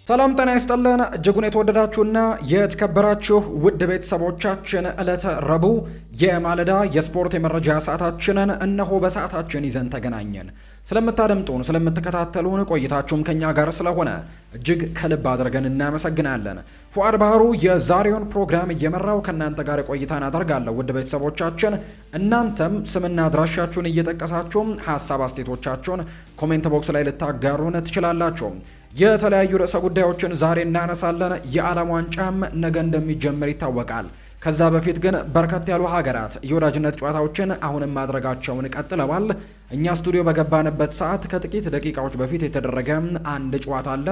ሰላም ጤና ይስጥልን እጅጉን የተወደዳችሁና የተከበራችሁ ውድ ቤተሰቦቻችን ዕለተ ረቡዕ የማለዳ የስፖርት የመረጃ ሰዓታችንን እነሆ በሰዓታችን ይዘን ተገናኘን። ስለምታደምጡን ስለምትከታተሉን ቆይታችሁም ከኛ ጋር ስለሆነ እጅግ ከልብ አድርገን እናመሰግናለን። ፉአድ ባህሩ የዛሬውን ፕሮግራም እየመራው ከእናንተ ጋር ቆይታን አደርጋለሁ። ውድ ቤተሰቦቻችን እናንተም ስምና አድራሻችሁን እየጠቀሳችሁም ሀሳብ አስተያየቶቻችሁን ኮሜንት ቦክስ ላይ ልታጋሩን ትችላላችሁ። የተለያዩ ርዕሰ ጉዳዮችን ዛሬ እናነሳለን። የዓለም ዋንጫም ነገ እንደሚጀምር ይታወቃል። ከዛ በፊት ግን በርከት ያሉ ሀገራት የወዳጅነት ጨዋታዎችን አሁንም ማድረጋቸውን ቀጥለዋል። እኛ ስቱዲዮ በገባንበት ሰዓት ከጥቂት ደቂቃዎች በፊት የተደረገ አንድ ጨዋታ አለ።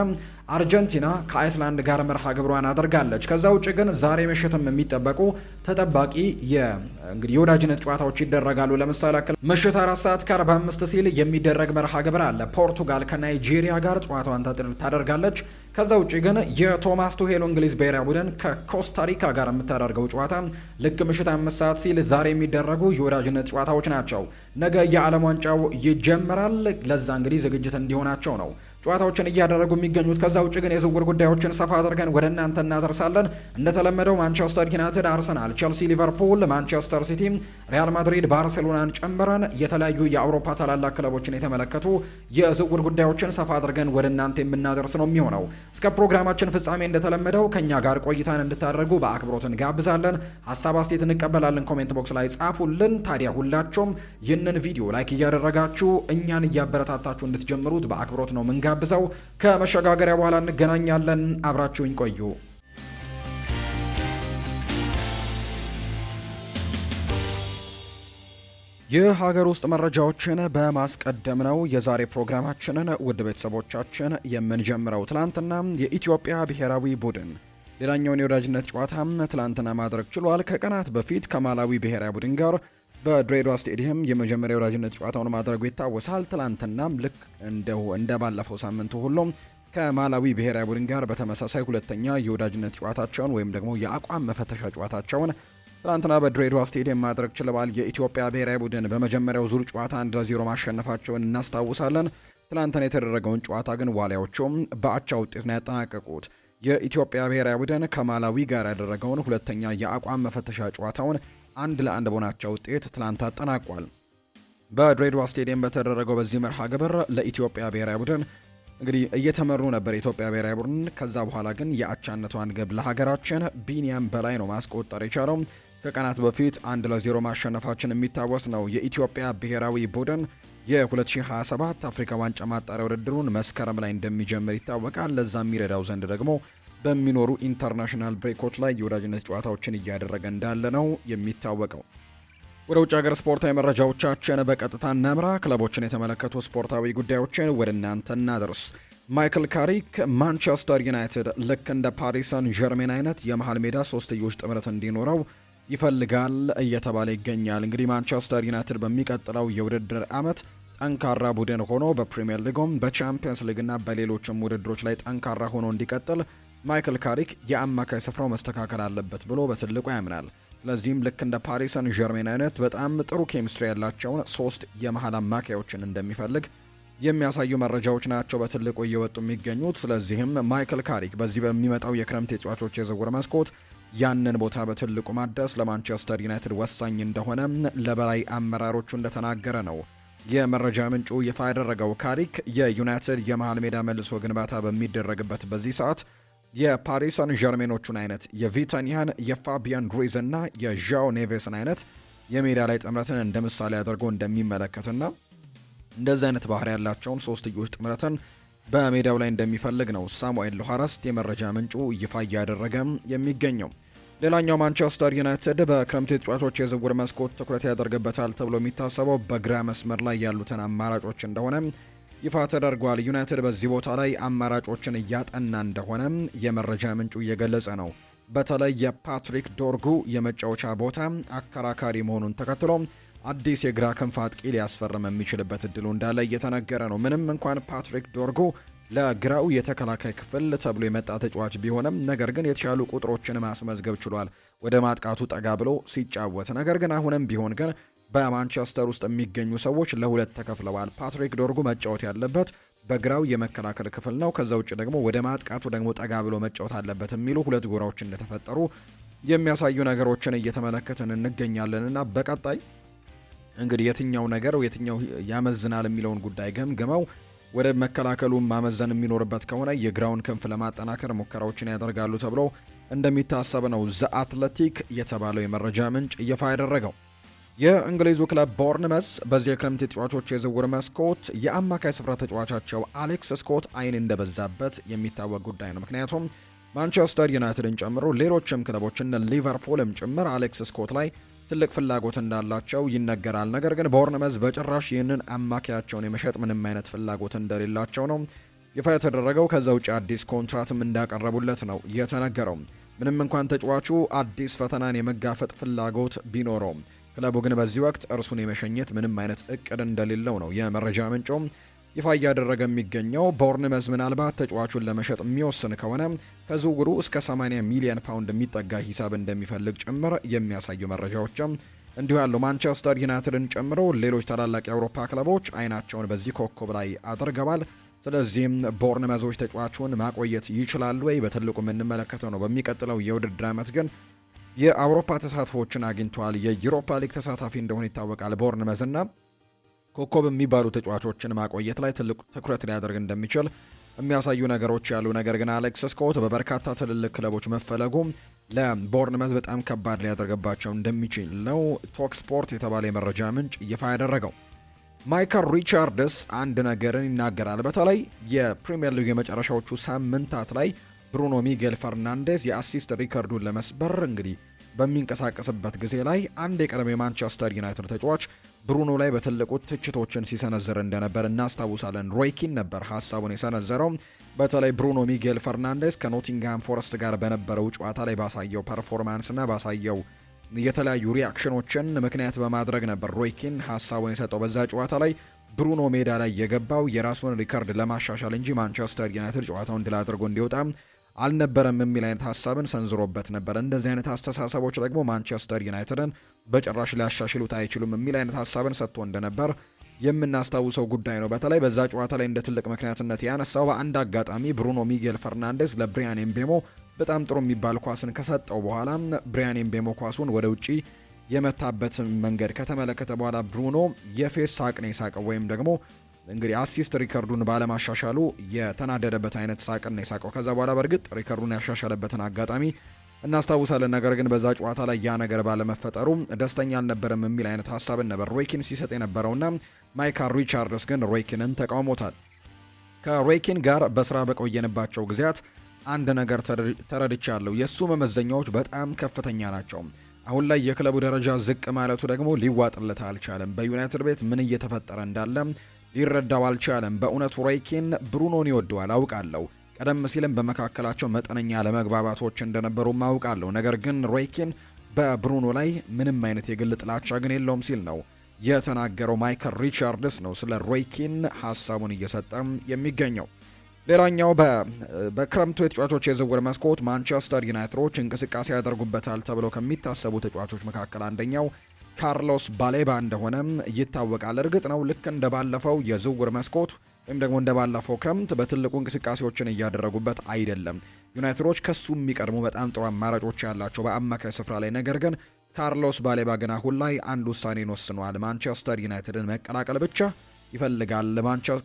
አርጀንቲና ከአይስላንድ ጋር መርሃ ግብሯን አድርጋለች። ከዛ ውጭ ግን ዛሬ ምሽትም የሚጠበቁ ተጠባቂ እንግዲህ የወዳጅነት ጨዋታዎች ይደረጋሉ። ለምሳሌ ምሽት 4:45 ሲል የሚደረግ መርሃ ግብር አለ። ፖርቱጋል ከናይጄሪያ ጋር ጨዋታዋን ታደርጋለች። ከዛ ውጭ ግን የቶማስ ቱሄል እንግሊዝ ብሔራዊ ቡድን ከኮስታሪካ ጋር የምታደርገው ጨዋታ ልክ ምሽት 5 ሰዓት ሲል ዛሬ የሚደረጉ የወዳጅነት ጨዋታዎች ናቸው። ነገ የዓለም ዋንጫው ይጀምራል። ለዛ እንግዲህ ዝግጅት እንዲሆናቸው ነው ጨዋታዎችን እያደረጉ የሚገኙት። ከዛ ውጭ ግን የዝውውር ጉዳዮችን ሰፋ አድርገን ወደ እናንተ እናደርሳለን። እንደተለመደው ማንቸስተር ዩናይትድ፣ አርሰናል፣ ቼልሲ፣ ሊቨርፑል፣ ማንቸስተር ሲቲ፣ ሪያል ማድሪድ፣ ባርሴሎናን ጨምረን የተለያዩ የአውሮፓ ታላላቅ ክለቦችን የተመለከቱ የዝውውር ጉዳዮችን ሰፋ አድርገን ወደ እናንተ የምናደርስ ነው የሚሆነው። እስከ ፕሮግራማችን ፍጻሜ እንደተለመደው ከኛ ጋር ቆይታን እንድታደርጉ በአክብሮት እንጋብዛለን። ሀሳብ አስተያየት እንቀበላለን። ኮሜንት ቦክስ ላይ ጻፉልን። ታዲያ ሁላችሁም ይህንን ቪዲዮ ላይክ እያደረጋችሁ እኛን እያበረታታችሁ እንድትጀምሩት በአክብሮት ነው ጋብዘው ከመሸጋገሪያ በኋላ እንገናኛለን። አብራችሁኝ ቆዩ። የሀገር ውስጥ መረጃዎችን በማስቀደም ነው የዛሬ ፕሮግራማችንን ውድ ቤተሰቦቻችን የምንጀምረው። ትላንትና የኢትዮጵያ ብሔራዊ ቡድን ሌላኛውን የወዳጅነት ጨዋታም ትላንትና ማድረግ ችሏል። ከቀናት በፊት ከማላዊ ብሔራዊ ቡድን ጋር በድሬዳዋ ስቴዲየም የመጀመሪያ የወዳጅነት ጨዋታውን ማድረጉ ይታወሳል። ትላንትናም ልክ እንደ ባለፈው ሳምንቱ ሁሉም ከማላዊ ብሔራዊ ቡድን ጋር በተመሳሳይ ሁለተኛ የወዳጅነት ጨዋታቸውን ወይም ደግሞ የአቋም መፈተሻ ጨዋታቸውን ትላንትና በድሬዳዋ ስቴዲየም ማድረግ ችለዋል። የኢትዮጵያ ብሔራዊ ቡድን በመጀመሪያው ዙር ጨዋታ 1-0 ማሸነፋቸውን እናስታውሳለን። ትላንትና የተደረገውን ጨዋታ ግን ዋሊያዎቹም በአቻ ውጤት ነው ያጠናቀቁት። የኢትዮጵያ ብሔራዊ ቡድን ከማላዊ ጋር ያደረገውን ሁለተኛ የአቋም መፈተሻ ጨዋታውን 1-1 በሆናቸው ውጤት ትላንት አጠናቋል። በድሬዳዋ ስቴዲየም በተደረገው በዚህ መርሃ ግብር ለኢትዮጵያ ብሔራዊ ቡድን እንግዲህ እየተመሩ ነበር የኢትዮጵያ ብሔራዊ ቡድን። ከዛ በኋላ ግን የአቻነቷን ግብ ለሀገራችን ቢኒያም በላይ ነው ማስቆጠር የቻለው። ከቀናት በፊት 1-0 ማሸነፋችን የሚታወስ ነው። የኢትዮጵያ ብሔራዊ ቡድን የ2027 አፍሪካ ዋንጫ ማጣሪያ ውድድሩን መስከረም ላይ እንደሚጀምር ይታወቃል። ለዛ የሚረዳው ዘንድ ደግሞ በሚኖሩ ኢንተርናሽናል ብሬኮች ላይ የወዳጅነት ጨዋታዎችን እያደረገ እንዳለ ነው የሚታወቀው። ወደ ውጭ ሀገር ስፖርታዊ መረጃዎቻችን በቀጥታ እናምራ። ክለቦችን የተመለከቱ ስፖርታዊ ጉዳዮችን ወደ እናንተ እናደርስ። ማይክል ካሪክ ማንቸስተር ዩናይትድ ልክ እንደ ፓሪስ ሰን ዠርሜን አይነት የመሃል ሜዳ ሶስትዮሽ ጥምረት እንዲኖረው ይፈልጋል እየተባለ ይገኛል። እንግዲህ ማንቸስተር ዩናይትድ በሚቀጥለው የውድድር ዓመት ጠንካራ ቡድን ሆኖ በፕሪሚየር ሊጉም በቻምፒየንስ ሊግና በሌሎችም ውድድሮች ላይ ጠንካራ ሆኖ እንዲቀጥል ማይክል ካሪክ የአማካይ ስፍራው መስተካከል አለበት ብሎ በትልቁ ያምናል። ስለዚህም ልክ እንደ ፓሪስ ሰን ዠርሜን አይነት በጣም ጥሩ ኬሚስትሪ ያላቸውን 3 የመሃል አማካዮችን እንደሚፈልግ የሚያሳዩ መረጃዎች ናቸው በትልቁ እየወጡ የሚገኙት። ስለዚህም ማይክል ካሪክ በዚህ በሚመጣው የክረምት የተጫዋቾች የዝውውር መስኮት ያንን ቦታ በትልቁ ማደስ ለማንቸስተር ዩናይትድ ወሳኝ እንደሆነ ለበላይ አመራሮቹ እንደተናገረ ነው የመረጃ ምንጩ ይፋ ያደረገው። ካሪክ የዩናይትድ የመሃል ሜዳ መልሶ ግንባታ በሚደረግበት በዚህ ሰዓት የፓሪስ ሰን ዠርሜኖቹን አይነት የቪታኒያን የፋቢያን ሩይዝ እና የዣኦ ኔቬስን አይነት የሜዳ ላይ ጥምረትን እንደ ምሳሌ አድርጎ እንደሚመለከትና እንደዚህ አይነት ባህሪ ያላቸውን ሶስትዮሽ ጥምረትን በሜዳው ላይ እንደሚፈልግ ነው ሳሙኤል ሎሃረስት የመረጃ ምንጩ ይፋ እያደረገ የሚገኘው። ሌላኛው ማንቸስተር ዩናይትድ በክረምት ተጫዋቾች የዝውውር መስኮት ትኩረት ያደርግበታል ተብሎ የሚታሰበው በግራ መስመር ላይ ያሉትን አማራጮች እንደሆነ ይፋ ተደርጓል። ዩናይትድ በዚህ ቦታ ላይ አማራጮችን እያጠና እንደሆነ የመረጃ ምንጩ እየገለጸ ነው። በተለይ የፓትሪክ ዶርጉ የመጫወቻ ቦታ አከራካሪ መሆኑን ተከትሎ አዲስ የግራ ክንፍ አጥቂ ሊያስፈርም የሚችልበት እድሉ እንዳለ እየተነገረ ነው። ምንም እንኳን ፓትሪክ ዶርጉ ለግራው የተከላካይ ክፍል ተብሎ የመጣ ተጫዋች ቢሆንም ነገር ግን የተሻሉ ቁጥሮችን ማስመዝገብ ችሏል ወደ ማጥቃቱ ጠጋ ብሎ ሲጫወት። ነገር ግን አሁንም ቢሆን ግን በማንቸስተር ውስጥ የሚገኙ ሰዎች ለሁለት ተከፍለዋል። ፓትሪክ ዶርጉ መጫወት ያለበት በግራው የመከላከል ክፍል ነው። ከዛ ውጭ ደግሞ ወደ ማጥቃቱ ደግሞ ጠጋ ብሎ መጫወት አለበት የሚሉ ሁለት ጎራዎች እንደተፈጠሩ የሚያሳዩ ነገሮችን እየተመለከትን እንገኛለንና በቀጣይ እንግዲህ የትኛው ነገር የትኛው ያመዝናል የሚለውን ጉዳይ ገምግመው ወደ መከላከሉ ማመዘን የሚኖርበት ከሆነ የግራውን ክንፍ ለማጠናከር ሙከራዎችን ያደርጋሉ ተብሎ እንደሚታሰብ ነው ዘ አትሌቲክ የተባለው የመረጃ ምንጭ ይፋ ያደረገው። የእንግሊዙ ክለብ ቦርንመስ በዚህ የክረምት ተጫዋቾች የዝውውር መስኮት የአማካይ ስፍራ ተጫዋቻቸው አሌክስ ስኮት አይን እንደበዛበት የሚታወቅ ጉዳይ ነው። ምክንያቱም ማንቸስተር ዩናይትድን ጨምሮ ሌሎችም ክለቦችና ሊቨርፑልም ጭምር አሌክስ ስኮት ላይ ትልቅ ፍላጎት እንዳላቸው ይነገራል። ነገር ግን ቦርንመዝ በጭራሽ ይህንን አማካያቸውን የመሸጥ ምንም አይነት ፍላጎት እንደሌላቸው ነው ይፋ የተደረገው። ከዛ ውጭ አዲስ ኮንትራትም እንዳቀረቡለት ነው የተነገረው። ምንም እንኳን ተጫዋቹ አዲስ ፈተናን የመጋፈጥ ፍላጎት ቢኖረውም ክለቡ ግን በዚህ ወቅት እርሱን የመሸኘት ምንም አይነት እቅድ እንደሌለው ነው የመረጃ ምንጮም ይፋ እያደረገ የሚገኘው። ቦርንመዝ ምናልባት ተጫዋቹን ለመሸጥ የሚወስን ከሆነ ከዝውውሩ እስከ 80 ሚሊዮን ፓውንድ የሚጠጋ ሂሳብ እንደሚፈልግ ጭምር የሚያሳዩ መረጃዎችም እንዲሁ ያሉ። ማንቸስተር ዩናይትድን ጨምሮ ሌሎች ታላላቅ የአውሮፓ ክለቦች አይናቸውን በዚህ ኮከብ ላይ አድርገዋል። ስለዚህም ቦርንመዞች ተጫዋቹን ማቆየት ይችላሉ ወይ በትልቁ የምንመለከተው ነው። በሚቀጥለው የውድድር ዓመት ግን የአውሮፓ ተሳትፎችን አግኝተዋል። የዩሮፓ ሊግ ተሳታፊ እንደሆነ ይታወቃል። ቦርንመዝ እና ኮከብ የሚባሉ ተጫዋቾችን ማቆየት ላይ ትልቅ ትኩረት ሊያደርግ እንደሚችል የሚያሳዩ ነገሮች ያሉ። ነገር ግን አሌክስ ስኮት በበርካታ ትልልቅ ክለቦች መፈለጉ ለቦርንመዝ በጣም ከባድ ሊያደርግባቸው እንደሚችል ነው ቶክ ስፖርት የተባለ የመረጃ ምንጭ ይፋ ያደረገው። ማይከል ሪቻርድስ አንድ ነገርን ይናገራል። በተለይ የፕሪሚየር ሊግ የመጨረሻዎቹ ሳምንታት ላይ ብሩኖ ሚጌል ፈርናንዴዝ የአሲስት ሪከርዱን ለመስበር እንግዲህ በሚንቀሳቀስበት ጊዜ ላይ አንድ የቀድሞ የማንቸስተር ዩናይትድ ተጫዋች ብሩኖ ላይ በትልቁ ትችቶችን ሲሰነዝር እንደነበር እናስታውሳለን። ሮይ ኪን ነበር ሀሳቡን የሰነዘረው። በተለይ ብሩኖ ሚጌል ፈርናንዴዝ ከኖቲንግሃም ፎረስት ጋር በነበረው ጨዋታ ላይ ባሳየው ፐርፎርማንስና ባሳየው የተለያዩ ሪያክሽኖችን ምክንያት በማድረግ ነበር ሮይ ኪን ሀሳቡን የሰጠው። በዛ ጨዋታ ላይ ብሩኖ ሜዳ ላይ የገባው የራሱን ሪከርድ ለማሻሻል እንጂ ማንቸስተር ዩናይትድ ጨዋታውን ድል አድርጎ እንዲወጣ አልነበረም የሚል አይነት ሀሳብን ሰንዝሮበት ነበር። እንደዚህ አይነት አስተሳሰቦች ደግሞ ማንቸስተር ዩናይትድን በጭራሽ ሊያሻሽሉት አይችሉም የሚል አይነት ሀሳብን ሰጥቶ እንደነበር የምናስታውሰው ጉዳይ ነው። በተለይ በዛ ጨዋታ ላይ እንደ ትልቅ ምክንያትነት ያነሳው በአንድ አጋጣሚ ብሩኖ ሚጌል ፈርናንዴዝ ለብሪያን ኤምቤሞ በጣም ጥሩ የሚባል ኳስን ከሰጠው በኋላ ብሪያን ኤምቤሞ ኳሱን ወደ ውጪ የመታበት መንገድ ከተመለከተ በኋላ ብሩኖ የፌስ ሳቅን የሳቀው ወይም ደግሞ እንግዲህ አሲስት ሪከርዱን ባለማሻሻሉ የተናደደበት አይነት ሳቅን ነው የሳቀው። ከዛ በኋላ በእርግጥ ሪከርዱን ያሻሻለበትን አጋጣሚ እናስታውሳለን። ነገር ግን በዛ ጨዋታ ላይ ያ ነገር ባለመፈጠሩ ደስተኛ አልነበረም የሚል አይነት ሀሳብን ነበር ሮይኪን ሲሰጥ የነበረውና ማይካል ሪቻርድስ ግን ሮይኪንን ተቃውሞታል። ከሮይኪን ጋር በስራ በቆየንባቸው ጊዜያት አንድ ነገር ተረድቻለሁ። የእሱ መመዘኛዎች በጣም ከፍተኛ ናቸው። አሁን ላይ የክለቡ ደረጃ ዝቅ ማለቱ ደግሞ ሊዋጥለት አልቻለም። በዩናይትድ ቤት ምን እየተፈጠረ እንዳለ ሊረዳው አልቻለም። በእውነቱ ሮይኪን ብሩኖን ይወደዋል አውቃለሁ። ቀደም ሲልም በመካከላቸው መጠነኛ ለመግባባቶች እንደነበሩ አውቃለሁ። ነገር ግን ሮይኪን በብሩኖ ላይ ምንም አይነት የግል ጥላቻ ግን የለውም ሲል ነው የተናገረው። ማይከል ሪቻርድስ ነው ስለ ሮይኪን ሀሳቡን እየሰጠ የሚገኘው። ሌላኛው በክረምቱ የተጫዋቾች የዝውውር መስኮት ማንቸስተር ዩናይትዶች እንቅስቃሴ ያደርጉበታል ተብለው ከሚታሰቡ ተጫዋቾች መካከል አንደኛው ካርሎስ ባሌባ እንደሆነ ይታወቃል። እርግጥ ነው ልክ እንደባለፈው የዝውውር መስኮት ወይም ደግሞ እንደባለፈው ክረምት በትልቁ እንቅስቃሴዎችን እያደረጉበት አይደለም ዩናይትዶች ከሱ የሚቀድሙ በጣም ጥሩ አማራጮች ያላቸው በአማካይ ስፍራ ላይ። ነገር ግን ካርሎስ ባሌባ ግን አሁን ላይ አንድ ውሳኔን ወስኗል። ማንቸስተር ዩናይትድን መቀላቀል ብቻ ይፈልጋል።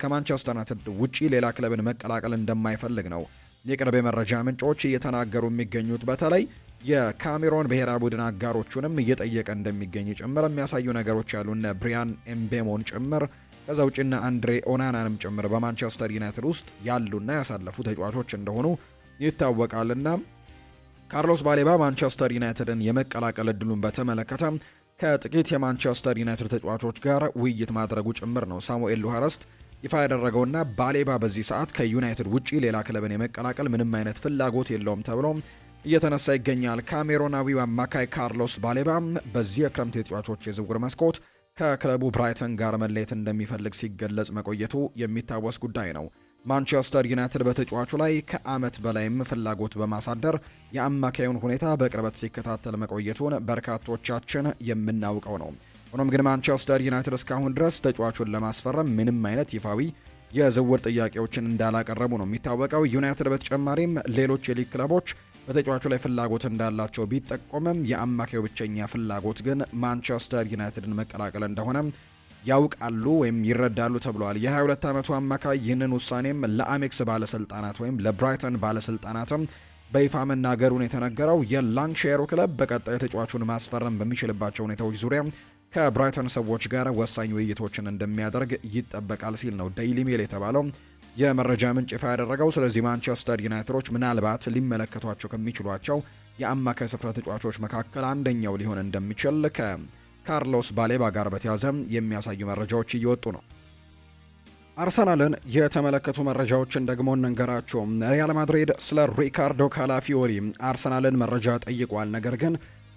ከማንቸስተር ዩናይትድ ውጪ ሌላ ክለብን መቀላቀል እንደማይፈልግ ነው የቅርብ የመረጃ ምንጮች እየተናገሩ የሚገኙት። በተለይ የካሜሮን ብሔራዊ ቡድን አጋሮቹንም እየጠየቀ እንደሚገኝ ጭምር የሚያሳዩ ነገሮች ያሉ እነ ብሪያን ኤምቤሞን ጭምር ከዛ ውጪና አንድሬ ኦናናንም ጭምር በማንቸስተር ዩናይትድ ውስጥ ያሉና ያሳለፉ ተጫዋቾች እንደሆኑ ይታወቃልና ካርሎስ ባሌባ ማንቸስተር ዩናይትድን የመቀላቀል እድሉን በተመለከተ ከጥቂት የማንቸስተር ዩናይትድ ተጫዋቾች ጋር ውይይት ማድረጉ ጭምር ነው ሳሙኤል ሉሃረስት ይፋ ያደረገውና ባሌባ በዚህ ሰዓት ከዩናይትድ ውጪ ሌላ ክለብን የመቀላቀል ምንም አይነት ፍላጎት የለውም ተብሎ እየተነሳ ይገኛል። ካሜሮናዊው አማካይ ካርሎስ ባሌባ በዚህ የክረምት የተጫዋቾች የዝውውር መስኮት ከክለቡ ብራይተን ጋር መለየት እንደሚፈልግ ሲገለጽ መቆየቱ የሚታወስ ጉዳይ ነው። ማንቸስተር ዩናይትድ በተጫዋቹ ላይ ከዓመት በላይም ፍላጎት በማሳደር የአማካዩን ሁኔታ በቅርበት ሲከታተል መቆየቱን በርካቶቻችን የምናውቀው ነው። ሆኖም ግን ማንቸስተር ዩናይትድ እስካሁን ድረስ ተጫዋቹን ለማስፈረም ምንም አይነት ይፋዊ የዝውውር ጥያቄዎችን እንዳላቀረቡ ነው የሚታወቀው። ዩናይትድ በተጨማሪም ሌሎች የሊግ ክለቦች በተጫዋቹ ላይ ፍላጎት እንዳላቸው ቢጠቆምም የአማካዩ ብቸኛ ፍላጎት ግን ማንቸስተር ዩናይትድን መቀላቀል እንደሆነ ያውቃሉ ወይም ይረዳሉ ተብሏል። የ22 ዓመቱ አማካይ ይህንን ውሳኔም ለአሜክስ ባለስልጣናት ወይም ለብራይተን ባለስልጣናትም በይፋ መናገሩን የተነገረው የላንክሻየሩ ክለብ በቀጣይ ተጫዋቹን ማስፈረም በሚችልባቸው ሁኔታዎች ዙሪያ ከብራይተን ሰዎች ጋር ወሳኝ ውይይቶችን እንደሚያደርግ ይጠበቃል ሲል ነው ዴይሊ ሜል የተባለው የመረጃ ምንጭ ይፋ ያደረገው። ስለዚህ ማንቸስተር ዩናይትዶች ምናልባት ሊመለከቷቸው ከሚችሏቸው የአማካይ ስፍራ ተጫዋቾች መካከል አንደኛው ሊሆን እንደሚችል ከካርሎስ ባሌባ ጋር በተያያዘ የሚያሳዩ መረጃዎች እየወጡ ነው። አርሰናልን የተመለከቱ መረጃዎችን ደግሞ እንንገራቸው። ሪያል ማድሪድ ስለ ሪካርዶ ካላፊዮሪ አርሰናልን መረጃ ጠይቋል። ነገር ግን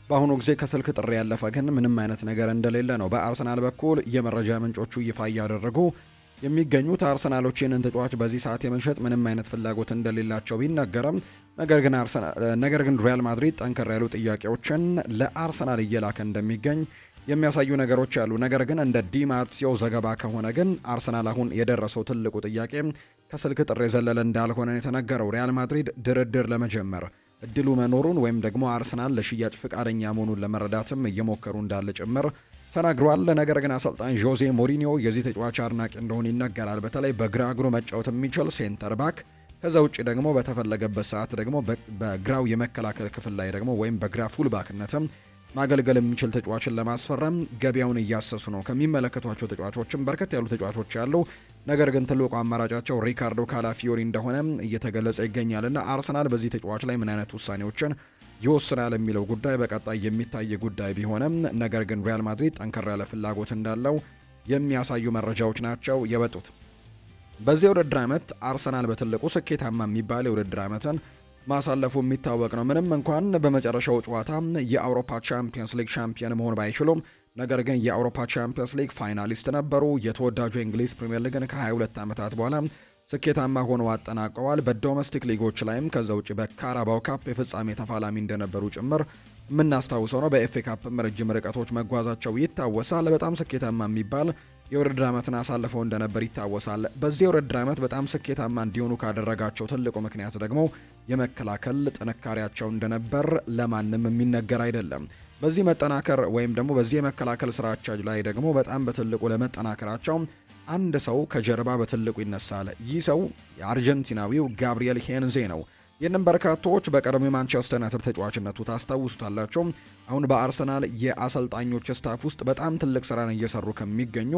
በአሁኑ ጊዜ ከስልክ ጥሪ ያለፈ ግን ምንም አይነት ነገር እንደሌለ ነው በአርሰናል በኩል የመረጃ ምንጮቹ ይፋ እያደረጉ የሚገኙት። አርሰናሎች ይህንን ተጫዋች በዚህ ሰዓት የመሸጥ ምንም አይነት ፍላጎት እንደሌላቸው ቢነገርም ነገር ግን ሪያል ማድሪድ ጠንከር ያሉ ጥያቄዎችን ለአርሰናል እየላከ እንደሚገኝ የሚያሳዩ ነገሮች አሉ። ነገር ግን እንደ ዲማርሲዮ ዘገባ ከሆነ ግን አርሰናል አሁን የደረሰው ትልቁ ጥያቄ ከስልክ ጥሪ የዘለለ እንዳልሆነ የተነገረው። ሪያል ማድሪድ ድርድር ለመጀመር እድሉ መኖሩን ወይም ደግሞ አርሰናል ለሽያጭ ፍቃደኛ መሆኑን ለመረዳትም እየሞከሩ እንዳለ ጭምር ተናግሯል። ነገር ግን አሰልጣኝ ጆዜ ሞሪኒዮ የዚህ ተጫዋች አድናቂ እንደሆነ ይነገራል። በተለይ በግራ እግሩ መጫወት የሚችል ሴንተር ባክ፣ ከዛ ውጭ ደግሞ በተፈለገበት ሰዓት ደግሞ በግራው የመከላከል ክፍል ላይ ደግሞ ወይም በግራ ፉል ባክነትም ማገልገል የሚችል ተጫዋችን ለማስፈረም ገበያውን እያሰሱ ነው። ከሚመለከቷቸው ተጫዋቾችም በርከት ያሉ ተጫዋቾች ያሉ፣ ነገር ግን ትልቁ አማራጫቸው ሪካርዶ ካላፊዮሪ እንደሆነ እየተገለጸ ይገኛልና አርሰናል በዚህ ተጫዋች ላይ ምን አይነት ውሳኔዎችን ይወስናል የሚለው ጉዳይ በቀጣይ የሚታይ ጉዳይ ቢሆንም ነገር ግን ሪያል ማድሪድ ጠንከር ያለ ፍላጎት እንዳለው የሚያሳዩ መረጃዎች ናቸው የወጡት። በዚህ የውድድር ዓመት አርሰናል በትልቁ ስኬታማ የሚባል የውድድር ዓመትን ማሳለፉ የሚታወቅ ነው። ምንም እንኳን በመጨረሻው ጨዋታ የአውሮፓ ቻምፒየንስ ሊግ ሻምፒዮን መሆን ባይችሉም ነገር ግን የአውሮፓ ቻምፒየንስ ሊግ ፋይናሊስት ነበሩ። የተወዳጁ የእንግሊዝ ፕሪምየር ሊግን ከ22 ዓመታት በኋላ ስኬታማ ሆነው አጠናቀዋል። በዶሜስቲክ ሊጎች ላይም ከዛ ውጭ በካራባው ካፕ የፍጻሜ ተፋላሚ እንደነበሩ ጭምር የምናስታውሰው ነው። በኤፍኤ ካፕም ረጅም ርቀቶች መጓዛቸው ይታወሳል። በጣም ስኬታማ የሚባል የውድድር ዓመትን አሳልፈው እንደነበር ይታወሳል። በዚህ የውድድር ዓመት በጣም ስኬታማ እንዲሆኑ ካደረጋቸው ትልቁ ምክንያት ደግሞ የመከላከል ጥንካሬያቸው እንደነበር ለማንም የሚነገር አይደለም። በዚህ መጠናከር ወይም ደግሞ በዚህ የመከላከል ስራቸው ላይ ደግሞ በጣም በትልቁ ለመጠናከራቸው አንድ ሰው ከጀርባ በትልቁ ይነሳል። ይህ ሰው የአርጀንቲናዊው ጋብሪኤል ሄንዜ ነው። ይህንም በርካቶች በቀደሙ የማንቸስተር ዩናይትድ ተጫዋችነቱ ታስታውሱታላቸው። አሁን በአርሰናል የአሰልጣኞች ስታፍ ውስጥ በጣም ትልቅ ስራን እየሰሩ ከሚገኙ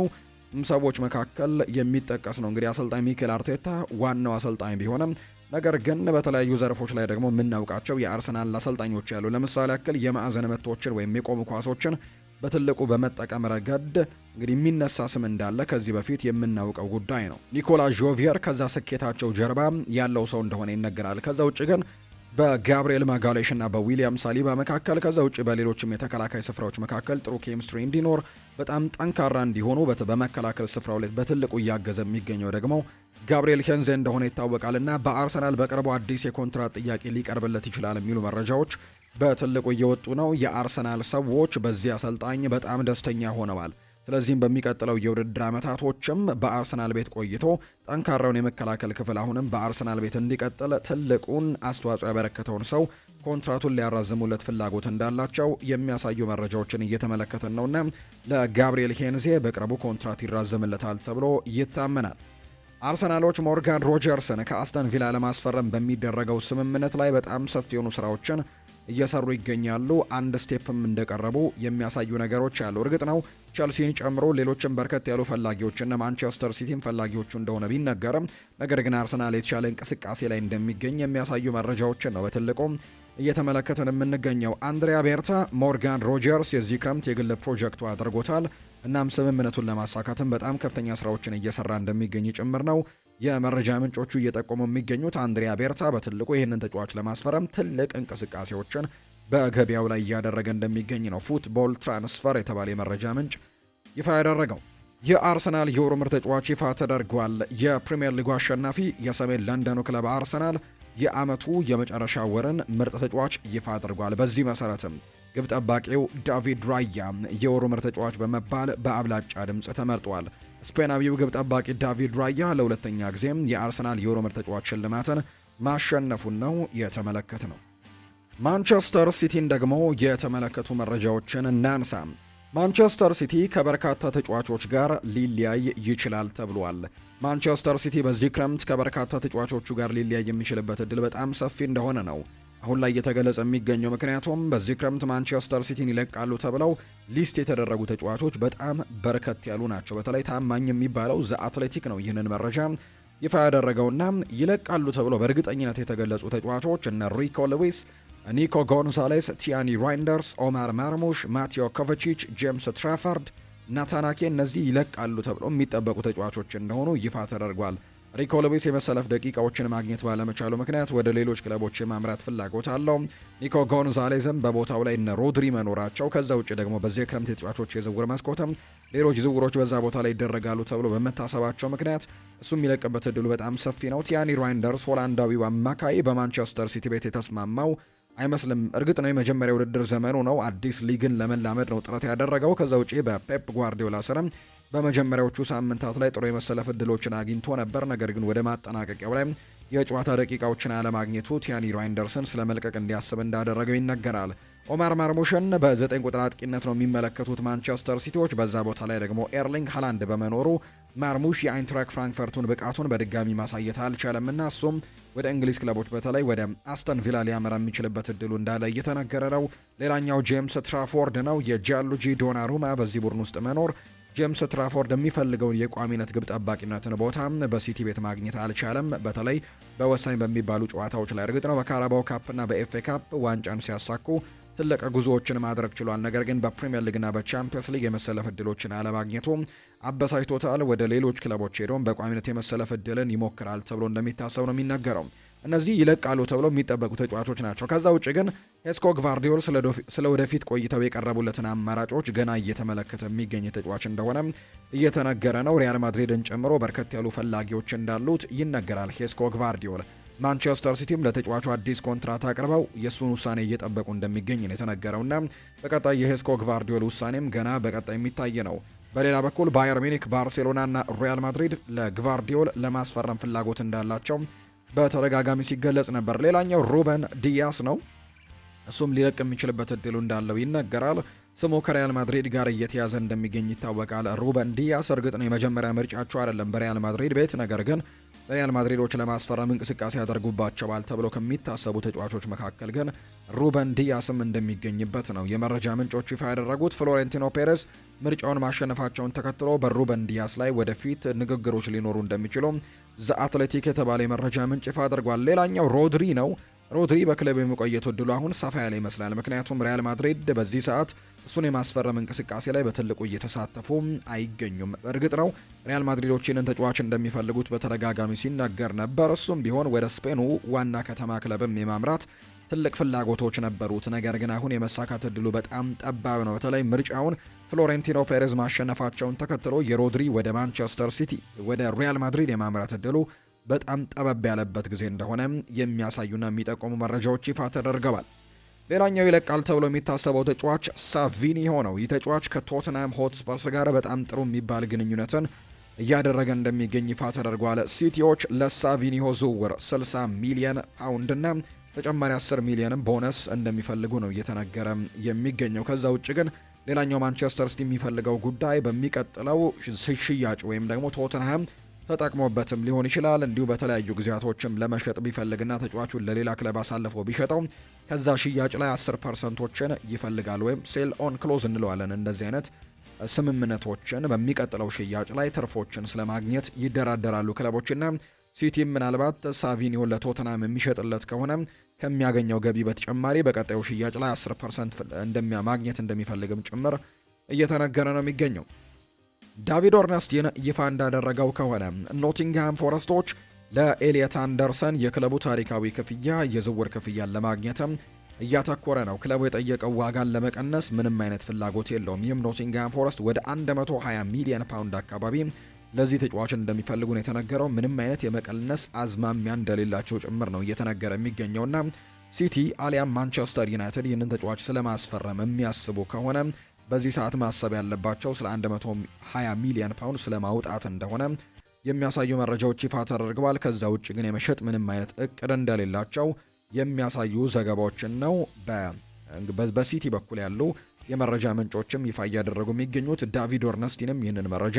ሰዎች መካከል የሚጠቀስ ነው። እንግዲህ አሰልጣኝ ሚኬል አርቴታ ዋናው አሰልጣኝ ቢሆንም ነገር ግን በተለያዩ ዘርፎች ላይ ደግሞ የምናውቃቸው የአርሰናል አሰልጣኞች ያሉ፣ ለምሳሌ ያክል የማዕዘን ምቶችን ወይም የቆሙ ኳሶችን በትልቁ በመጠቀም ረገድ እንግዲህ የሚነሳ ስም እንዳለ ከዚህ በፊት የምናውቀው ጉዳይ ነው። ኒኮላ ጆቪየር ከዛ ስኬታቸው ጀርባ ያለው ሰው እንደሆነ ይነገራል። ከዛ ውጭ ግን በጋብሪኤል ማጋሌሽ እና በዊሊያም ሳሊባ መካከል ከዛ ውጭ በሌሎችም የተከላካይ ስፍራዎች መካከል ጥሩ ኬሚስትሪ እንዲኖር በጣም ጠንካራ እንዲሆኑ በመከላከል ስፍራው ላይ በትልቁ እያገዘ የሚገኘው ደግሞ ጋብሪኤል ሄንዜ እንደሆነ ይታወቃልና በአርሰናል በቅርቡ አዲስ የኮንትራት ጥያቄ ሊቀርብለት ይችላል የሚሉ መረጃዎች በትልቁ እየወጡ ነው። የአርሰናል ሰዎች በዚህ አሰልጣኝ በጣም ደስተኛ ሆነዋል። ስለዚህም በሚቀጥለው የውድድር ዓመታቶችም በአርሰናል ቤት ቆይቶ ጠንካራውን የመከላከል ክፍል አሁንም በአርሰናል ቤት እንዲቀጥል ትልቁን አስተዋጽኦ ያበረከተውን ሰው ኮንትራቱን ሊያራዝሙለት ፍላጎት እንዳላቸው የሚያሳዩ መረጃዎችን እየተመለከትን ነውና ለጋብሪኤል ሄንዜ በቅርቡ ኮንትራት ይራዘምለታል ተብሎ ይታመናል። አርሰናሎች ሞርጋን ሮጀርስን ከአስተን ቪላ ለማስፈረም በሚደረገው ስምምነት ላይ በጣም ሰፊ የሆኑ ስራዎችን እየሰሩ ይገኛሉ። አንድ ስቴፕም እንደቀረቡ የሚያሳዩ ነገሮች አሉ። እርግጥ ነው ቸልሲን ጨምሮ ሌሎችም በርከት ያሉ ፈላጊዎችና ማንቸስተር ሲቲም ፈላጊዎቹ እንደሆነ ቢነገርም ነገር ግን አርሰናል የተሻለ እንቅስቃሴ ላይ እንደሚገኝ የሚያሳዩ መረጃዎችን ነው በትልቁ እየተመለከተን የምንገኘው። አንድሪያ ቤርታ ሞርጋን ሮጀርስ የዚህ ክረምት የግል ፕሮጀክቱ አድርጎታል። እናም ስምምነቱን ለማሳካትም በጣም ከፍተኛ ስራዎችን እየሰራ እንደሚገኝ ጭምር ነው የመረጃ ምንጮቹ እየጠቆሙ የሚገኙት። አንድሪያ ቤርታ በትልቁ ይህንን ተጫዋች ለማስፈረም ትልቅ እንቅስቃሴዎችን በገበያው ላይ እያደረገ እንደሚገኝ ነው ፉትቦል ትራንስፈር የተባለ የመረጃ ምንጭ ይፋ ያደረገው። የአርሰናል የወሩ ምርጥ ተጫዋች ይፋ ተደርጓል። የፕሪሚየር ሊጉ አሸናፊ የሰሜን ለንደኑ ክለብ አርሰናል የአመቱ የመጨረሻ ወርን ምርጥ ተጫዋች ይፋ አድርጓል። በዚህ መሰረትም ግብ ጠባቂው ዳቪድ ራያ የወሩ ምርጥ ተጫዋች በመባል በአብላጫ ድምፅ ተመርጧል። ስፔናዊው ግብ ጠባቂ ዳቪድ ራያ ለሁለተኛ ጊዜም የአርሰናል የወሩ ምርጥ ተጫዋች ሽልማትን ማሸነፉን ነው የተመለከት ነው። ማንቸስተር ሲቲን ደግሞ የተመለከቱ መረጃዎችን እናንሳ። ማንቸስተር ሲቲ ከበርካታ ተጫዋቾች ጋር ሊለያይ ይችላል ተብሏል። ማንቸስተር ሲቲ በዚህ ክረምት ከበርካታ ተጫዋቾቹ ጋር ሊለያይ የሚችልበት እድል በጣም ሰፊ እንደሆነ ነው አሁን ላይ እየተገለጸ የሚገኘው። ምክንያቱም በዚህ ክረምት ማንቸስተር ሲቲን ይለቃሉ ተብለው ሊስት የተደረጉ ተጫዋቾች በጣም በርከት ያሉ ናቸው። በተለይ ታማኝ የሚባለው ዘ አትሌቲክ ነው ይህንን መረጃ ይፋ ያደረገውና ይለቃሉ ተብለው በእርግጠኝነት የተገለጹ ተጫዋቾች እነ ሪኮ ሉዊስ፣ ኒኮ ጎንዛሌስ፣ ቲያኒ ራይንደርስ፣ ኦማር ማርሙሽ፣ ማቴዮ ኮቫቺች፣ ጄምስ ትራፈርድ፣ ናታናኬ እነዚህ ይለቃሉ ተብለው የሚጠበቁ ተጫዋቾች እንደሆኑ ይፋ ተደርጓል። ሪኮ ሉዊስ የመሰለፍ ደቂቃዎችን ማግኘት ባለመቻሉ ምክንያት ወደ ሌሎች ክለቦች የማምራት ፍላጎት አለው። ኒኮ ጎንዛሌዝም በቦታው ላይ እነ ሮድሪ መኖራቸው፣ ከዛ ውጭ ደግሞ በዚህ ክረምት የተጫዋቾች የዝውውር መስኮትም ሌሎች ዝውውሮች በዛ ቦታ ላይ ይደረጋሉ ተብሎ በመታሰባቸው ምክንያት እሱ የሚለቅበት እድሉ በጣም ሰፊ ነው። ቲያኒ ራይንደርስ ሆላንዳዊው አማካይ በማንቸስተር ሲቲ ቤት የተስማማው አይመስልም። እርግጥ ነው የመጀመሪያ ውድድር ዘመኑ ነው። አዲስ ሊግን ለመላመድ ነው ጥረት ያደረገው። ከዛ ውጪ በፔፕ ጓርዲዮላ ስርም በመጀመሪያዎቹ ሳምንታት ላይ ጥሩ የመሰለፍ እድሎችን አግኝቶ ነበር። ነገር ግን ወደ ማጠናቀቂያው ላይ የጨዋታ ደቂቃዎችን አለማግኘቱ ቲያኒ ራይንደርስን ስለመልቀቅ እንዲያስብ እንዳደረገው ይነገራል። ኦማር ማርሙሽን በ9 ቁጥር አጥቂነት ነው የሚመለከቱት ማንቸስተር ሲቲዎች። በዛ ቦታ ላይ ደግሞ ኤርሊንግ ሃላንድ በመኖሩ ማርሙሽ የአይንትራክ ፍራንክፈርቱን ብቃቱን በድጋሚ ማሳየት አልቻለምና እሱም ወደ እንግሊዝ ክለቦች በተለይ ወደ አስተን ቪላ ሊያመራ የሚችልበት እድሉ እንዳለ እየተነገረ ነው። ሌላኛው ጄምስ ትራፎርድ ነው። የጃንሉጂ ዶናሩማ በዚህ ቡድን ውስጥ መኖር ጄምስ ትራፎርድ የሚፈልገውን የቋሚነት ግብ ጠባቂነትን ቦታ በሲቲ ቤት ማግኘት አልቻለም። በተለይ በወሳኝ በሚባሉ ጨዋታዎች ላይ እርግጥ ነው በካራባው ካፕና በኤፍኤ ካፕ ዋንጫን ሲያሳኩ ትልቅ ጉዞዎችን ማድረግ ችሏል። ነገር ግን በፕሪሚየር ሊግና በቻምፒየንስ ሊግ የመሰለፍ እድሎችን አለማግኘቱ አበሳጭቶታል። ወደ ሌሎች ክለቦች ሄዶም በቋሚነት የመሰለፍ እድልን ይሞክራል ተብሎ እንደሚታሰብ ነው የሚነገረው። እነዚህ ይለቃሉ ተብሎ የሚጠበቁ ተጫዋቾች ናቸው። ከዛ ውጭ ግን ሄስኮ ግቫርዲዮል ስለ ወደፊት ቆይተው የቀረቡለትን አማራጮች ገና እየተመለከተ የሚገኝ ተጫዋች እንደሆነ እየተነገረ ነው። ሪያል ማድሪድን ጨምሮ በርከት ያሉ ፈላጊዎች እንዳሉት ይነገራል። ሄስኮ ግቫርዲዮል ማንቸስተር ሲቲም ለተጫዋቹ አዲስ ኮንትራት አቅርበው የእሱን ውሳኔ እየጠበቁ እንደሚገኝ ነው የተነገረውና በቀጣይ የሄስኮ ግቫርዲዮል ውሳኔም ገና በቀጣይ የሚታይ ነው። በሌላ በኩል ባየር ሚኒክ፣ ባርሴሎናና ሪያል ማድሪድ ለግቫርዲዮል ለማስፈረም ፍላጎት እንዳላቸው በተደጋጋሚ ሲገለጽ ነበር። ሌላኛው ሩበን ዲያስ ነው። እሱም ሊለቅ የሚችልበት እድሉ እንዳለው ይነገራል። ስሙ ከሪያል ማድሪድ ጋር እየተያዘ እንደሚገኝ ይታወቃል። ሩበን ዲያስ እርግጥ ነው የመጀመሪያ ምርጫቸው አይደለም በሪያል ማድሪድ ቤት፣ ነገር ግን ሪያል ማድሪዶች ለማስፈረም እንቅስቃሴ ያደርጉባቸዋል ተብሎ ከሚታሰቡ ተጫዋቾች መካከል ግን ሩበን ዲያስም እንደሚገኝበት ነው የመረጃ ምንጮች ይፋ ያደረጉት። ፍሎሬንቲኖ ፔሬዝ ምርጫውን ማሸነፋቸውን ተከትሎ በሩበን ዲያስ ላይ ወደፊት ንግግሮች ሊኖሩ እንደሚችሉ ዘ አትሌቲክ የተባለ የመረጃ ምንጭ ይፋ አድርጓል። ሌላኛው ሮድሪ ነው። ሮድሪ በክለብ የመቆየት እድሉ አሁን ሰፋ ያለ ይመስላል። ምክንያቱም ሪያል ማድሪድ በዚህ ሰዓት እሱን የማስፈረም እንቅስቃሴ ላይ በትልቁ እየተሳተፉ አይገኙም። እርግጥ ነው ሪያል ማድሪዶችን ተጫዋች እንደሚፈልጉት በተደጋጋሚ ሲነገር ነበር። እሱም ቢሆን ወደ ስፔኑ ዋና ከተማ ክለብም የማምራት ትልቅ ፍላጎቶች ነበሩት። ነገር ግን አሁን የመሳካት እድሉ በጣም ጠባብ ነው። በተለይ ምርጫውን ፍሎሬንቲኖ ፔሬዝ ማሸነፋቸውን ተከትሎ የሮድሪ ወደ ማንቸስተር ሲቲ ወደ ሪያል ማድሪድ የማምራት እድሉ በጣም ጠበብ ያለበት ጊዜ እንደሆነ የሚያሳዩና የሚጠቁሙ መረጃዎች ይፋ ተደርገዋል። ሌላኛው ይለቃል ተብሎ የሚታሰበው ተጫዋች ሳቪኒሆ ነው። ይህ ተጫዋች ከቶትናም ሆትስፐርስ ጋር በጣም ጥሩ የሚባል ግንኙነትን እያደረገ እንደሚገኝ ይፋ ተደርጓል። ሲቲዎች ለሳቪኒሆ ዝውውር 60 ሚሊዮን ፓውንድ እና ተጨማሪ 10 ሚሊዮንም ቦነስ እንደሚፈልጉ ነው እየተነገረ የሚገኘው። ከዛ ውጭ ግን ሌላኛው ማንቸስተር ሲቲ የሚፈልገው ጉዳይ በሚቀጥለው ሽያጭ ወይም ደግሞ ቶተንሃም ተጠቅሞበትም ሊሆን ይችላል። እንዲሁ በተለያዩ ጊዜያቶችም ለመሸጥ ቢፈልግና ተጫዋቹን ለሌላ ክለብ አሳልፎ ቢሸጠው ከዛ ሽያጭ ላይ 10%ን ይፈልጋል። ወይም ሴል ኦን ክሎዝ እንለዋለን። እንደዚህ አይነት ስምምነቶችን በሚቀጥለው ሽያጭ ላይ ትርፎችን ስለማግኘት ይደራደራሉ ክለቦችና ሲቲ ምናልባት ሳቪኒዮን ለቶተናም የሚሸጥለት ከሆነ ከሚያገኘው ገቢ በተጨማሪ በቀጣዩ ሽያጭ ላይ 10% ማግኘት እንደሚፈልግም ጭምር እየተነገረ ነው የሚገኘው። ዳቪድ ኦርነስቲን ይፋ እንዳደረገው ከሆነ ኖቲንግሃም ፎረስቶች ለኤሊየት አንደርሰን የክለቡ ታሪካዊ ክፍያ የዝውውር ክፍያን ለማግኘትም እያተኮረ ነው። ክለቡ የጠየቀው ዋጋን ለመቀነስ ምንም አይነት ፍላጎት የለውም። ይህም ኖቲንግሃም ፎረስት ወደ 120 ሚሊዮን ፓውንድ አካባቢ ለዚህ ተጫዋች እንደሚፈልጉ ነው የተነገረው። ምንም አይነት የመቀነስ አዝማሚያ እንደሌላቸው ጭምር ነው እየተነገረ የሚገኘውና ሲቲ አሊያም ማንቸስተር ዩናይትድ ይህንን ተጫዋች ስለማስፈረም የሚያስቡ ከሆነ በዚህ ሰዓት ማሰብ ያለባቸው ስለ 120 ሚሊዮን ፓውንድ ስለማውጣት እንደሆነ የሚያሳዩ መረጃዎች ይፋ ተደርገዋል። ከዛ ውጭ ግን የመሸጥ ምንም አይነት እቅድ እንደሌላቸው የሚያሳዩ ዘገባዎችን ነው በሲቲ በኩል ያሉ የመረጃ ምንጮችም ይፋ እያደረጉ የሚገኙት። ዳቪድ ኦርነስቲንም ይህንን መረጃ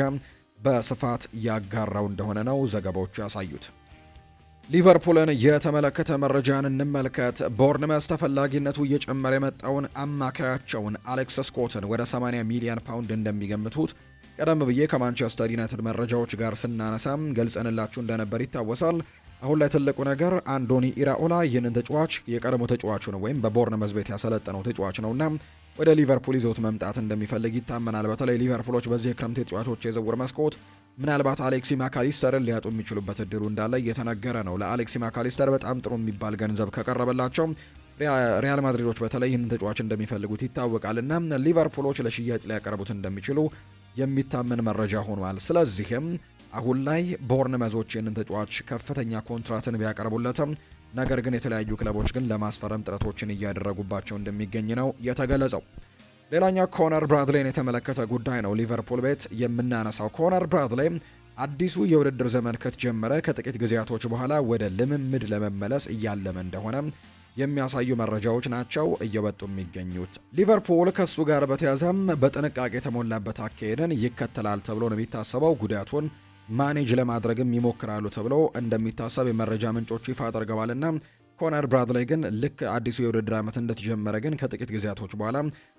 በስፋት ያጋራው እንደሆነ ነው ዘገባዎቹ ያሳዩት። ሊቨርፑልን የተመለከተ መረጃን እንመልከት። ቦርንመስ ተፈላጊነቱ እየጨመረ የመጣውን አማካያቸውን አሌክስ ስኮትን ወደ 80 ሚሊዮን ፓውንድ እንደሚገምቱት ቀደም ብዬ ከማንቸስተር ዩናይትድ መረጃዎች ጋር ስናነሳም ገልጸንላችሁ እንደነበር ይታወሳል። አሁን ላይ ትልቁ ነገር አንዶኒ ኢራኦላ ይህንን ተጫዋች የቀድሞ ተጫዋቹ ነው ወይም በቦርንመዝ ቤት ያሰለጠነው ተጫዋች ነውና ወደ ሊቨርፑል ይዘውት መምጣት እንደሚፈልግ ይታመናል። በተለይ ሊቨርፑሎች በዚህ የክረምት ተጫዋቾች የዝውውር መስኮት ምናልባት አሌክሲ ማካሊስተርን ሊያጡ የሚችሉበት እድሉ እንዳለ እየተነገረ ነው። ለአሌክሲ ማካሊስተር በጣም ጥሩ የሚባል ገንዘብ ከቀረበላቸው ሪያል ማድሪዶች በተለይ ይህንን ተጫዋች እንደሚፈልጉት ይታወቃልና ሊቨርፑሎች ለሽያጭ ሊያቀርቡት እንደሚችሉ የሚታመን መረጃ ሆኗል። ስለዚህም አሁን ላይ ቦርንመዞች ይህንን ተጫዋች ከፍተኛ ኮንትራትን ቢያቀርቡለትም ነገር ግን የተለያዩ ክለቦች ግን ለማስፈረም ጥረቶችን እያደረጉባቸው እንደሚገኝ ነው የተገለጸው። ሌላኛው ኮነር ብራድሌን የተመለከተ ጉዳይ ነው ሊቨርፑል ቤት የምናነሳው። ኮነር ብራድሌ አዲሱ የውድድር ዘመን ከተጀመረ ከጥቂት ጊዜያቶች በኋላ ወደ ልምምድ ለመመለስ እያለመ እንደሆነ የሚያሳዩ መረጃዎች ናቸው እየወጡ የሚገኙት። ሊቨርፑል ከሱ ጋር በተያዘም በጥንቃቄ የተሞላበት አካሄድን ይከተላል ተብሎ ነው የሚታሰበው። ጉዳቱን ማኔጅ ለማድረግም ይሞክራሉ ተብሎ እንደሚታሰብ የመረጃ ምንጮች ይፋ አድርገዋልና ኮነር ብራድሌ ግን ልክ አዲሱ የውድድር ዓመት እንደተጀመረ ግን ከጥቂት ጊዜያቶች በኋላ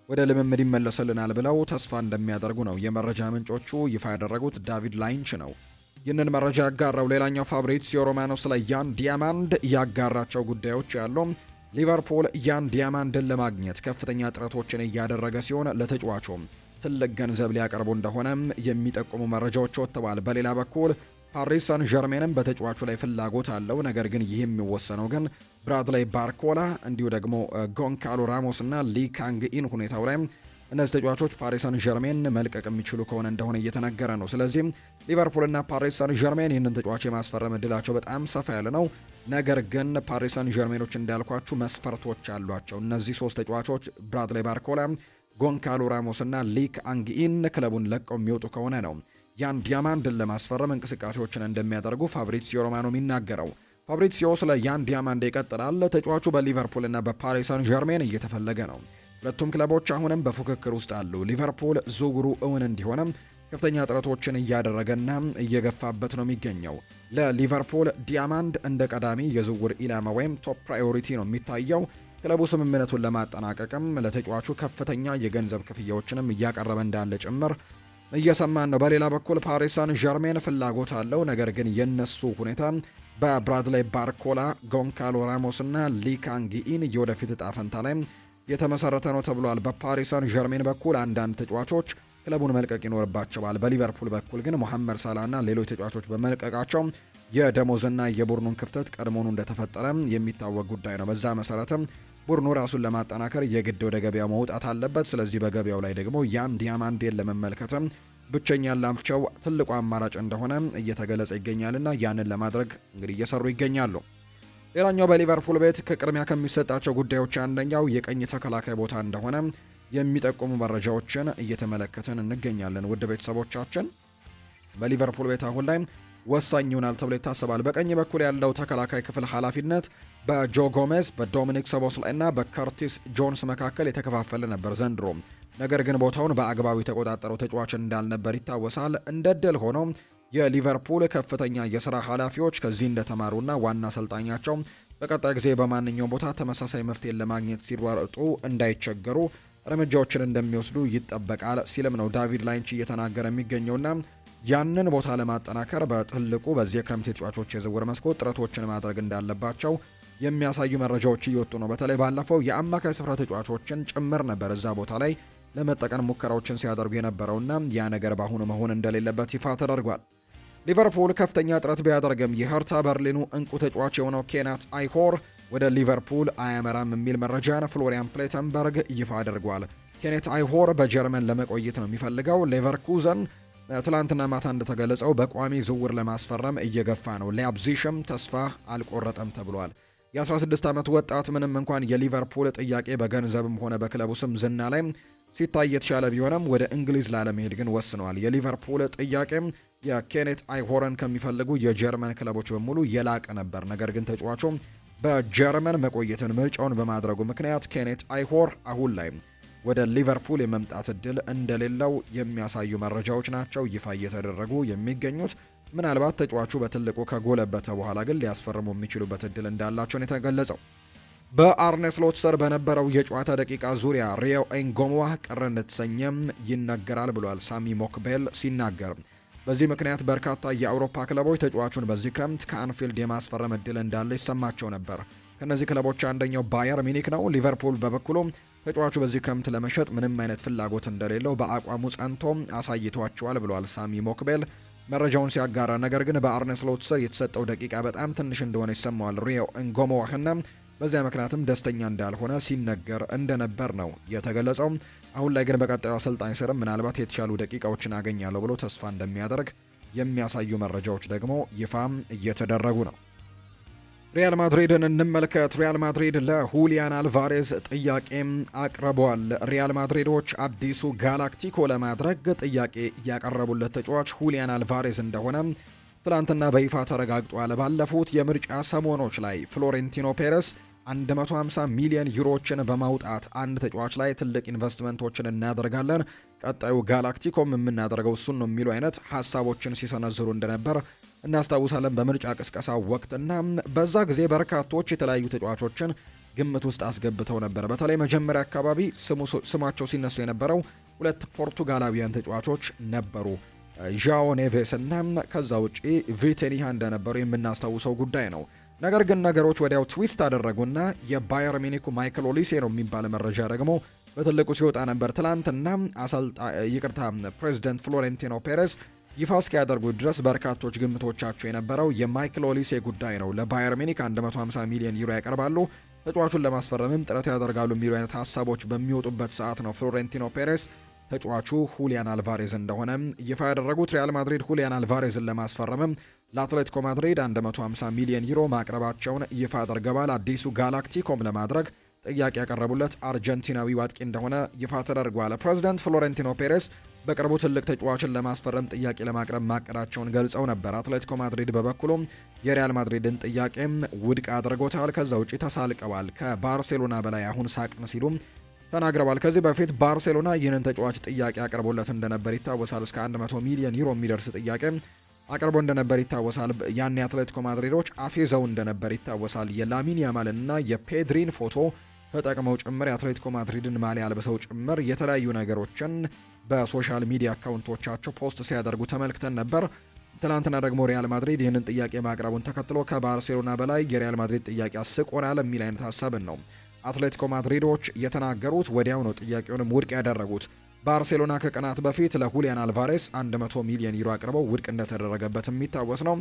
ወደ ልምምድ ይመለስልናል ብለው ተስፋ እንደሚያደርጉ ነው የመረጃ ምንጮቹ ይፋ ያደረጉት። ዳቪድ ላይንች ነው ይህንን መረጃ ያጋራው። ሌላኛው ፋብሪዚዮ ሮማኖ ስለ ያን ዲያማንድ ያጋራቸው ጉዳዮች ያሉ ሊቨርፑል ያን ዲያማንድን ለማግኘት ከፍተኛ ጥረቶችን እያደረገ ሲሆን ለተጫዋቹ ትልቅ ገንዘብ ሊያቀርቡ እንደሆነ የሚጠቁሙ መረጃዎች ወጥተዋል። በሌላ በኩል ፓሪስ ሳን ዠርሜንም በተጫዋቹ ላይ ፍላጎት አለው። ነገር ግን ይህ የሚወሰነው ግን ብራድሌይ ባርኮላ እንዲሁ ደግሞ ጎንካሎ ራሞስ እና ሊ ካንግኢን ሁኔታው ላይ እነዚህ ተጫዋቾች ፓሪስ ሳን ዠርሜን መልቀቅ የሚችሉ ከሆነ እንደሆነ እየተነገረ ነው። ስለዚህም ሊቨርፑልና ፓሪስ ሳን ዠርሜን ይህንን ተጫዋች የማስፈረም እድላቸው በጣም ሰፋ ያለ ነው። ነገር ግን ፓሪስ ሳን ዠርሜኖች እንዳልኳችሁ መስፈርቶች አሏቸው። እነዚህ ሶስት ተጫዋቾች ብራድሌይ ባርኮላ፣ ጎንካሎ ራሞስ እና ሊ ካንግኢን ክለቡን ለቀው የሚወጡ ከሆነ ነው ያን ዲያማንድን ለማስፈረም እንቅስቃሴዎችን እንደሚያደርጉ ፋብሪዚዮ ሮማኖ የሚናገረው። ፋብሪዚዮ ስለ ያን ዲያማንድ ይቀጥላል። ተጫዋቹ በሊቨርፑልና በፓሪስ ሳን ዠርሜን እየተፈለገ ነው። ሁለቱም ክለቦች አሁንም በፉክክር ውስጥ አሉ። ሊቨርፑል ዝውውሩ እውን እንዲሆንም ከፍተኛ ጥረቶችን እያደረገና እየገፋበት ነው የሚገኘው። ለሊቨርፑል ዲያማንድ እንደ ቀዳሚ የዝውውር ኢላማ ወይም ቶፕ ፕራዮሪቲ ነው የሚታየው። ክለቡ ስምምነቱን ለማጠናቀቅም ለተጫዋቹ ከፍተኛ የገንዘብ ክፍያዎችንም እያቀረበ እንዳለ ጭምር እየሰማን ነው። በሌላ በኩል ፓሪስ ሳን ዠርሜን ፍላጎት አለው። ነገር ግን የነሱ ሁኔታ በብራድሌይ ባርኮላ፣ ጎንካሎ ራሞስ እና ሊ ካንግኢን የወደፊት እጣ ፈንታ ላይ የተመሰረተ ነው ተብሏል። በፓሪስ ሳን ዠርሜን በኩል አንዳንድ ተጫዋቾች ክለቡን መልቀቅ ይኖርባቸዋል። በሊቨርፑል በኩል ግን ሞሐመድ ሳላህና ሌሎች ተጫዋቾች በመልቀቃቸው የደሞዝና የቡድኑን ክፍተት ቀድሞኑ እንደተፈጠረ የሚታወቅ ጉዳይ ነው። በዛ መሰረትም ቡድኑ ራሱን ለማጠናከር የግድ ወደ ገበያው መውጣት አለበት። ስለዚህ በገበያው ላይ ደግሞ ያን ዲያማንዴን ለመመልከትም ብቸኛ ያላቸው ትልቁ አማራጭ እንደሆነ እየተገለጸ ይገኛልና ያንን ለማድረግ እንግዲህ እየሰሩ ይገኛሉ። ሌላኛው በሊቨርፑል ቤት ከቅድሚያ ከሚሰጣቸው ጉዳዮች አንደኛው የቀኝ ተከላካይ ቦታ እንደሆነ የሚጠቁሙ መረጃዎችን እየተመለከትን እንገኛለን። ውድ ቤተሰቦቻችን በሊቨርፑል ቤት አሁን ላይ ወሳኝ ይሆናል ተብሎ ይታሰባል። በቀኝ በኩል ያለው ተከላካይ ክፍል ኃላፊነት በጆ ጎሜዝ፣ በዶሚኒክ ሰቦስላይ እና በከርቲስ ጆንስ መካከል የተከፋፈለ ነበር ዘንድሮ። ነገር ግን ቦታውን በአግባቡ የተቆጣጠረው ተጫዋች እንዳልነበር ይታወሳል። እንደ ድል ሆኖ የሊቨርፑል ከፍተኛ የሥራ ኃላፊዎች ከዚህ እንደተማሩና ዋና አሰልጣኛቸው በቀጣይ ጊዜ በማንኛውም ቦታ ተመሳሳይ መፍትሄን ለማግኘት ሲሯጡ እንዳይቸገሩ እርምጃዎችን እንደሚወስዱ ይጠበቃል ሲልም ነው ዳቪድ ላይንች እየተናገረ የሚገኘውና ያንን ቦታ ለማጠናከር በትልቁ በዚህ የክረምት ተጫዋቾች የዝውውር መስኮት ጥረቶችን ማድረግ እንዳለባቸው የሚያሳዩ መረጃዎች እየወጡ ነው። በተለይ ባለፈው የአማካይ ስፍራ ተጫዋቾችን ጭምር ነበር እዛ ቦታ ላይ ለመጠቀም ሙከራዎችን ሲያደርጉ የነበረውና ያ ነገር በአሁኑ መሆን እንደሌለበት ይፋ ተደርጓል። ሊቨርፑል ከፍተኛ ጥረት ቢያደርግም የኸርታ በርሊኑ እንቁ ተጫዋች የሆነው ኬናት አይሆር ወደ ሊቨርፑል አያመራም የሚል መረጃን ፍሎሪያን ፕሌተንበርግ ይፋ አድርጓል። ኬኔት አይሆር በጀርመን ለመቆየት ነው የሚፈልገው። ሌቨርኩዘን ትላንትና ማታ እንደተገለጸው በቋሚ ዝውውር ለማስፈረም እየገፋ ነው። ሊያፕዚሽም ተስፋ አልቆረጠም ተብሏል። የ16 ዓመት ወጣት ምንም እንኳን የሊቨርፑል ጥያቄ በገንዘብም ሆነ በክለቡ ስም ዝና ላይ ሲታይ የተሻለ ቢሆንም ወደ እንግሊዝ ላለመሄድ ግን ወስነዋል። የሊቨርፑል ጥያቄ የኬኔት አይሆረን ከሚፈልጉ የጀርመን ክለቦች በሙሉ የላቀ ነበር። ነገር ግን ተጫዋቹ በጀርመን መቆየትን ምርጫውን በማድረጉ ምክንያት ኬኔት አይሆር አሁን ላይ ወደ ሊቨርፑል የመምጣት እድል እንደሌለው የሚያሳዩ መረጃዎች ናቸው ይፋ እየተደረጉ የሚገኙት። ምናልባት ተጫዋቹ በትልቁ ከጎለበተ በኋላ ግን ሊያስፈርሙ የሚችሉበት እድል እንዳላቸው ነው የተገለጸው። በአርነ ስሎት ስር በነበረው የጨዋታ ደቂቃ ዙሪያ ሪዮ ኤንጎሞዋ ቅር እንደተሰኘም ይነገራል ብሏል ሳሚ ሞክቤል ሲናገር። በዚህ ምክንያት በርካታ የአውሮፓ ክለቦች ተጫዋቹን በዚህ ክረምት ከአንፊልድ የማስፈረም እድል እንዳለ ይሰማቸው ነበር። ከነዚህ ክለቦች አንደኛው ባየር ሚኒክ ነው። ሊቨርፑል በበኩሉ ተጫዋቹ በዚህ ክረምት ለመሸጥ ምንም አይነት ፍላጎት እንደሌለው በአቋሙ ጸንቶ አሳይቷቸዋል ብሏል ሳሚ ሞክቤል መረጃውን ሲያጋራ። ነገር ግን በአርነ ስሎት ስር የተሰጠው ደቂቃ በጣም ትንሽ እንደሆነ ይሰማዋል ሪዮ ኤንጎሞዋህና በዚያ ምክንያትም ደስተኛ እንዳልሆነ ሲነገር እንደነበር ነው የተገለጸው። አሁን ላይ ግን በቀጣዩ አሰልጣኝ ስርም ምናልባት የተሻሉ ደቂቃዎችን አገኛለሁ ብሎ ተስፋ እንደሚያደርግ የሚያሳዩ መረጃዎች ደግሞ ይፋም እየተደረጉ ነው። ሪያል ማድሪድን እንመልከት። ሪያል ማድሪድ ለሁሊያን አልቫሬዝ ጥያቄም አቅርበዋል። ሪያል ማድሪዶች አዲሱ ጋላክቲኮ ለማድረግ ጥያቄ ያቀረቡለት ተጫዋች ሁሊያን አልቫሬዝ እንደሆነ ትላንትና በይፋ ተረጋግጧል። ባለፉት የምርጫ ሰሞኖች ላይ ፍሎሬንቲኖ ፔሬስ 150 ሚሊዮን ዩሮዎችን በማውጣት አንድ ተጫዋች ላይ ትልቅ ኢንቨስትመንቶችን እናደርጋለን፣ ቀጣዩ ጋላክቲኮም የምናደርገው እሱን ነው የሚሉ አይነት ሀሳቦችን ሲሰነዝሩ እንደነበር እናስታውሳለን በምርጫ ቅስቀሳ ወቅትና በዛ ጊዜ በርካቶች የተለያዩ ተጫዋቾችን ግምት ውስጥ አስገብተው ነበር። በተለይ መጀመሪያ አካባቢ ስማቸው ሲነሱ የነበረው ሁለት ፖርቱጋላዊያን ተጫዋቾች ነበሩ፣ ዣኦ ኔቬስ እና ከዛ ውጪ ቪቴኒሃ እንደነበሩ የምናስታውሰው ጉዳይ ነው። ነገር ግን ነገሮች ወዲያው ትዊስት አደረጉና የባየር ሚኒኩ ማይክል ኦሊሴ ነው የሚባል መረጃ ደግሞ በትልቁ ሲወጣ ነበር። ትላንትና ፕሬዚደንት ፍሎሬንቲኖ ፔሬስ ይፋ እስኪያደርጉ ድረስ በርካቶች ግምቶቻቸው የነበረው የማይክል ኦሊሴ ጉዳይ ነው። ለባየር ሚኒክ 150 ሚሊዮን ዩሮ ያቀርባሉ፣ ተጫዋቹን ለማስፈረምም ጥረት ያደርጋሉ የሚሉ አይነት ሀሳቦች በሚወጡበት ሰዓት ነው ፍሎሬንቲኖ ፔሬስ ተጫዋቹ ሁሊያን አልቫሬዝ እንደሆነ ይፋ ያደረጉት። ሪያል ማድሪድ ሁሊያን አልቫሬዝን ለማስፈረምም ለአትሌቲኮ ማድሪድ 150 ሚሊዮን ዩሮ ማቅረባቸውን ይፋ አድርገዋል። አዲሱ ጋላክቲኮም ለማድረግ ጥያቄ ያቀረቡለት አርጀንቲናዊ አጥቂ እንደሆነ ይፋ ተደርጓል። ፕሬዚዳንት ፍሎሬንቲኖ ፔሬስ በቅርቡ ትልቅ ተጫዋችን ለማስፈረም ጥያቄ ለማቅረብ ማቀዳቸውን ገልጸው ነበር። አትሌቲኮ ማድሪድ በበኩሉም የሪያል ማድሪድን ጥያቄም ውድቅ አድርጎታል። ከዛ ውጪ ተሳልቀዋል። ከባርሴሎና በላይ አሁን ሳቅን ሲሉም ተናግረዋል። ከዚህ በፊት ባርሴሎና ይህንን ተጫዋች ጥያቄ አቅርቦለት እንደነበር ይታወሳል። እስከ 100 ሚሊዮን ዩሮ የሚደርስ ጥያቄ አቅርቦ እንደነበር ይታወሳል። ያን የአትሌቲኮ ማድሪዶች አፌዘው እንደነበር ይታወሳል። የላሚን ያማልና የፔድሪን ፎቶ ተጠቅመው ጭምር የአትሌቲኮ ማድሪድን ማሊያ አልብሰው ጭምር የተለያዩ ነገሮችን በሶሻል ሚዲያ አካውንቶቻቸው ፖስት ሲያደርጉ ተመልክተን ነበር። ትናንትና ደግሞ ሪያል ማድሪድ ይህንን ጥያቄ ማቅረቡን ተከትሎ ከባርሴሎና በላይ የሪያል ማድሪድ ጥያቄ አስቆናል የሚል አይነት ሀሳብን ነው አትሌቲኮ ማድሪዶች የተናገሩት። ወዲያው ነው ጥያቄውንም ውድቅ ያደረጉት። ባርሴሎና ከቀናት በፊት ለሁሊያን አልቫሬስ 100 ሚሊዮን ዩሮ አቅርበው ውድቅ እንደተደረገበት የሚታወስ ነው።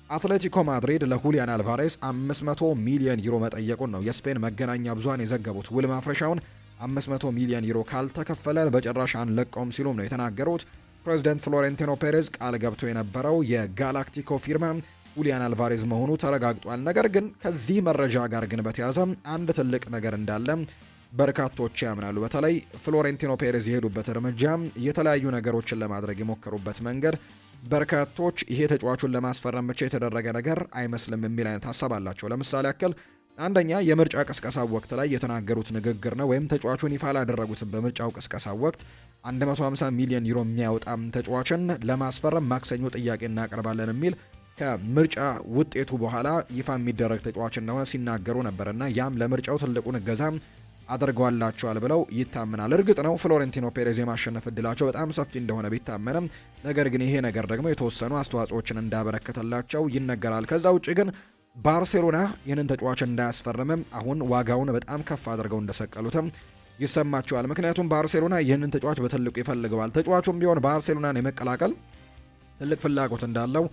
አትሌቲኮ ማድሪድ ለሁሊያን አልቫሬስ 500 ሚሊዮን ዩሮ መጠየቁን ነው የስፔን መገናኛ ብዙሃን የዘገቡት። ውል ማፍረሻውን 500 ሚሊዮን ዩሮ ካልተከፈለ በጭራሽ አንለቀውም ሲሉም ነው የተናገሩት። ፕሬዚደንት ፍሎሬንቲኖ ፔሬዝ ቃል ገብቶ የነበረው የጋላክቲኮ ፊርማ ሁሊያን አልቫሬዝ መሆኑ ተረጋግጧል። ነገር ግን ከዚህ መረጃ ጋር ግን በተያያዘ አንድ ትልቅ ነገር እንዳለ በርካቶች ያምናሉ። በተለይ ፍሎሬንቲኖ ፔሬዝ የሄዱበት እርምጃ የተለያዩ ነገሮችን ለማድረግ የሞከሩበት መንገድ በርካቶች ይሄ ተጫዋቹን ለማስፈረም ብቻ የተደረገ ነገር አይመስልም የሚል አይነት ሀሳብ አላቸው። ለምሳሌ ያክል አንደኛ የምርጫ ቅስቀሳ ወቅት ላይ የተናገሩት ንግግር ነው፣ ወይም ተጫዋቹን ይፋ ላደረጉትም በምርጫው ቅስቀሳ ወቅት 150 ሚሊዮን ዩሮ የሚያወጣም ተጫዋችን ለማስፈረም ማክሰኞ ጥያቄ እናቀርባለን የሚል ከምርጫ ውጤቱ በኋላ ይፋ የሚደረግ ተጫዋች እንደሆነ ሲናገሩ ነበርና ያም ለምርጫው ትልቁን እገዛ አድርገዋላቸዋል ብለው ይታመናል። እርግጥ ነው ፍሎሬንቲኖ ፔሬዝ የማሸነፍ እድላቸው በጣም ሰፊ እንደሆነ ቢታመንም፣ ነገር ግን ይሄ ነገር ደግሞ የተወሰኑ አስተዋጽኦችን እንዳበረከተላቸው ይነገራል። ከዛ ውጭ ግን ባርሴሎና ይህንን ተጫዋች እንዳያስፈርምም አሁን ዋጋውን በጣም ከፍ አድርገው እንደሰቀሉትም ይሰማቸዋል። ምክንያቱም ባርሴሎና ይህንን ተጫዋች በትልቁ ይፈልገዋል። ተጫዋቹም ቢሆን ባርሴሎናን የመቀላቀል ትልቅ ፍላጎት እንዳለው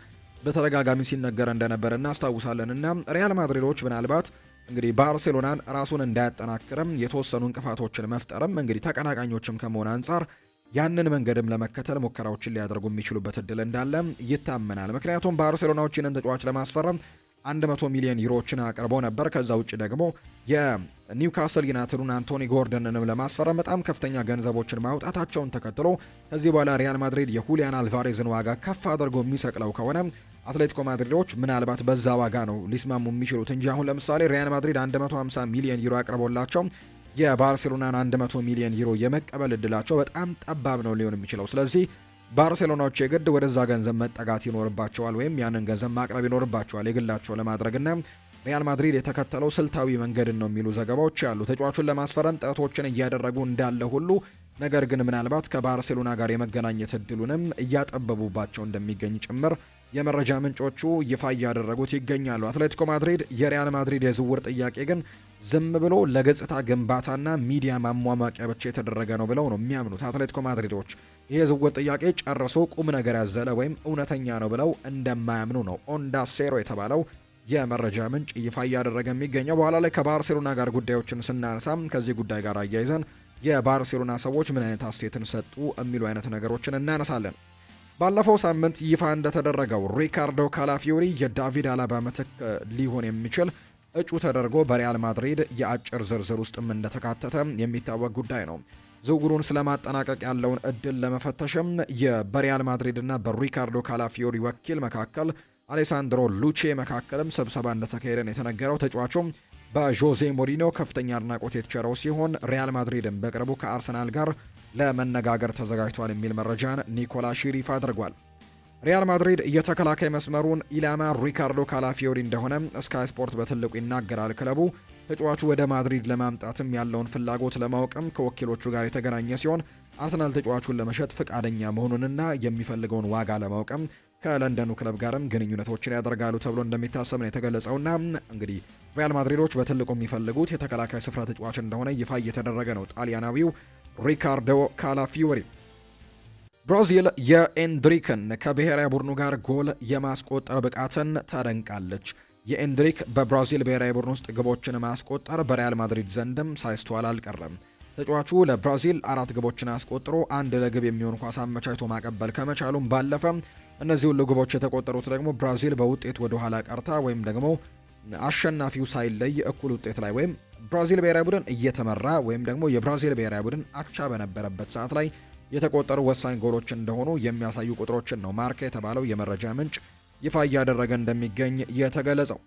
በተደጋጋሚ ሲነገር እንደነበር እናስታውሳለን። እና ሪያል ማድሪዶች ምናልባት እንግዲህ ባርሴሎናን ራሱን እንዳያጠናክርም የተወሰኑ እንቅፋቶችን መፍጠርም እንግዲህ ተቀናቃኞችም ከመሆን አንጻር ያንን መንገድም ለመከተል ሙከራዎችን ሊያደርጉ የሚችሉበት እድል እንዳለ ይታመናል። ምክንያቱም ባርሴሎናዎች ይህንን ተጫዋች ለማስፈረም 100 ሚሊዮን ዩሮዎችን አቅርቦ ነበር። ከዛ ውጭ ደግሞ የኒውካስል ዩናይትዱን አንቶኒ ጎርደንንም ለማስፈረም በጣም ከፍተኛ ገንዘቦችን ማውጣታቸውን ተከትሎ ከዚህ በኋላ ሪያል ማድሪድ የሁሊያን አልቫሬዝን ዋጋ ከፍ አድርጎ የሚሰቅለው ከሆነ አትሌቲኮ ማድሪዶች ምናልባት በዛ ዋጋ ነው ሊስማሙ የሚችሉት እንጂ አሁን ለምሳሌ ሪያል ማድሪድ 150 ሚሊዮን ዩሮ አቅርቦላቸው የባርሴሎናን 100 ሚሊዮን ዩሮ የመቀበል እድላቸው በጣም ጠባብ ነው ሊሆን የሚችለው። ስለዚህ ባርሴሎናዎች የግድ ወደዛ ገንዘብ መጠጋት ይኖርባቸዋል ወይም ያንን ገንዘብ ማቅረብ ይኖርባቸዋል የግላቸው ለማድረግና ሪያል ማድሪድ የተከተለው ስልታዊ መንገድን ነው የሚሉ ዘገባዎች አሉ። ተጫዋቹን ለማስፈረም ጥረቶችን እያደረጉ እንዳለ ሁሉ ነገር ግን ምናልባት ከባርሴሎና ጋር የመገናኘት እድሉንም እያጠበቡባቸው እንደሚገኝ ጭምር የመረጃ ምንጮቹ ይፋ እያደረጉት ይገኛሉ። አትሌቲኮ ማድሪድ የሪያል ማድሪድ የዝውውር ጥያቄ ግን ዝም ብሎ ለገጽታ ግንባታና ሚዲያ ማሟሟቂያ ብቻ የተደረገ ነው ብለው ነው የሚያምኑት አትሌቲኮ ማድሪዶች። ይህ የዝውውር ጥያቄ ጨርሶ ቁም ነገር ያዘለ ወይም እውነተኛ ነው ብለው እንደማያምኑ ነው ኦንዳ ሴሮ የተባለው የመረጃ ምንጭ ይፋ እያደረገ የሚገኘው። በኋላ ላይ ከባርሴሎና ጋር ጉዳዮችን ስናነሳም ከዚህ ጉዳይ ጋር አያይዘን የባርሴሎና ሰዎች ምን አይነት አስተያየትን ሰጡ የሚሉ አይነት ነገሮችን እናነሳለን። ባለፈው ሳምንት ይፋ እንደተደረገው ሪካርዶ ካላፊዮሪ የዳቪድ አላባ ምትክ ሊሆን የሚችል እጩ ተደርጎ በሪያል ማድሪድ የአጭር ዝርዝር ውስጥም እንደተካተተ የሚታወቅ ጉዳይ ነው። ዝውውሩን ስለማጠናቀቅ ያለውን እድል ለመፈተሽም በሪያል ማድሪድና በሪካርዶ ካላፊዮሪ ወኪል መካከል አሌሳንድሮ ሉቼ መካከልም ስብሰባ እንደተካሄደ የተነገረው። ተጫዋቹም በጆዜ ሞሪኖ ከፍተኛ አድናቆት የተቸረው ሲሆን ሪያል ማድሪድም በቅርቡ ከአርሰናል ጋር ለመነጋገር ተዘጋጅቷል የሚል መረጃን ኒኮላ ሺሪፍ አድርጓል። ሪያል ማድሪድ የተከላካይ መስመሩን ኢላማ ሪካርዶ ካላፊዮሪ እንደሆነ ስካይ ስፖርት በትልቁ ይናገራል። ክለቡ ተጫዋቹ ወደ ማድሪድ ለማምጣትም ያለውን ፍላጎት ለማወቅም ከወኪሎቹ ጋር የተገናኘ ሲሆን አርሰናል ተጫዋቹን ለመሸጥ ፍቃደኛ መሆኑንና የሚፈልገውን ዋጋ ለማወቅም ከለንደኑ ክለብ ጋርም ግንኙነቶችን ያደርጋሉ ተብሎ እንደሚታሰብ ነው የተገለጸውና እንግዲህ ሪያል ማድሪዶች በትልቁ የሚፈልጉት የተከላካይ ስፍራ ተጫዋች እንደሆነ ይፋ እየተደረገ ነው። ጣሊያናዊው ሪካርዶ ካላፊዮሪ። ብራዚል የኤንድሪክን ከብሔራዊ ቡድኑ ጋር ጎል የማስቆጠር ብቃትን ታደንቃለች። የኤንድሪክ በብራዚል ብሔራዊ ቡድን ውስጥ ግቦችን ማስቆጠር በሪያል ማድሪድ ዘንድም ሳይስተዋል አልቀረም። ተጫዋቹ ለብራዚል 4 ግቦችን አስቆጥሮ አንድ ለግብ የሚሆን ኳስ አመቻችቶ ማቀበል ከመቻሉም ባለፈ እነዚህ ሁሉ ግቦች የተቆጠሩት ደግሞ ብራዚል በውጤት ወደ ኋላ ቀርታ ወይም ደግሞ አሸናፊው ሳይለይ እኩል ውጤት ላይ ወይም ብራዚል ብሔራዊ ቡድን እየተመራ ወይም ደግሞ የብራዚል ብሔራዊ ቡድን አቻ በነበረበት ሰዓት ላይ የተቆጠሩ ወሳኝ ጎሎች እንደሆኑ የሚያሳዩ ቁጥሮችን ነው ማርካ የተባለው የመረጃ ምንጭ ይፋ እያደረገ እንደሚገኝ የተገለጸው።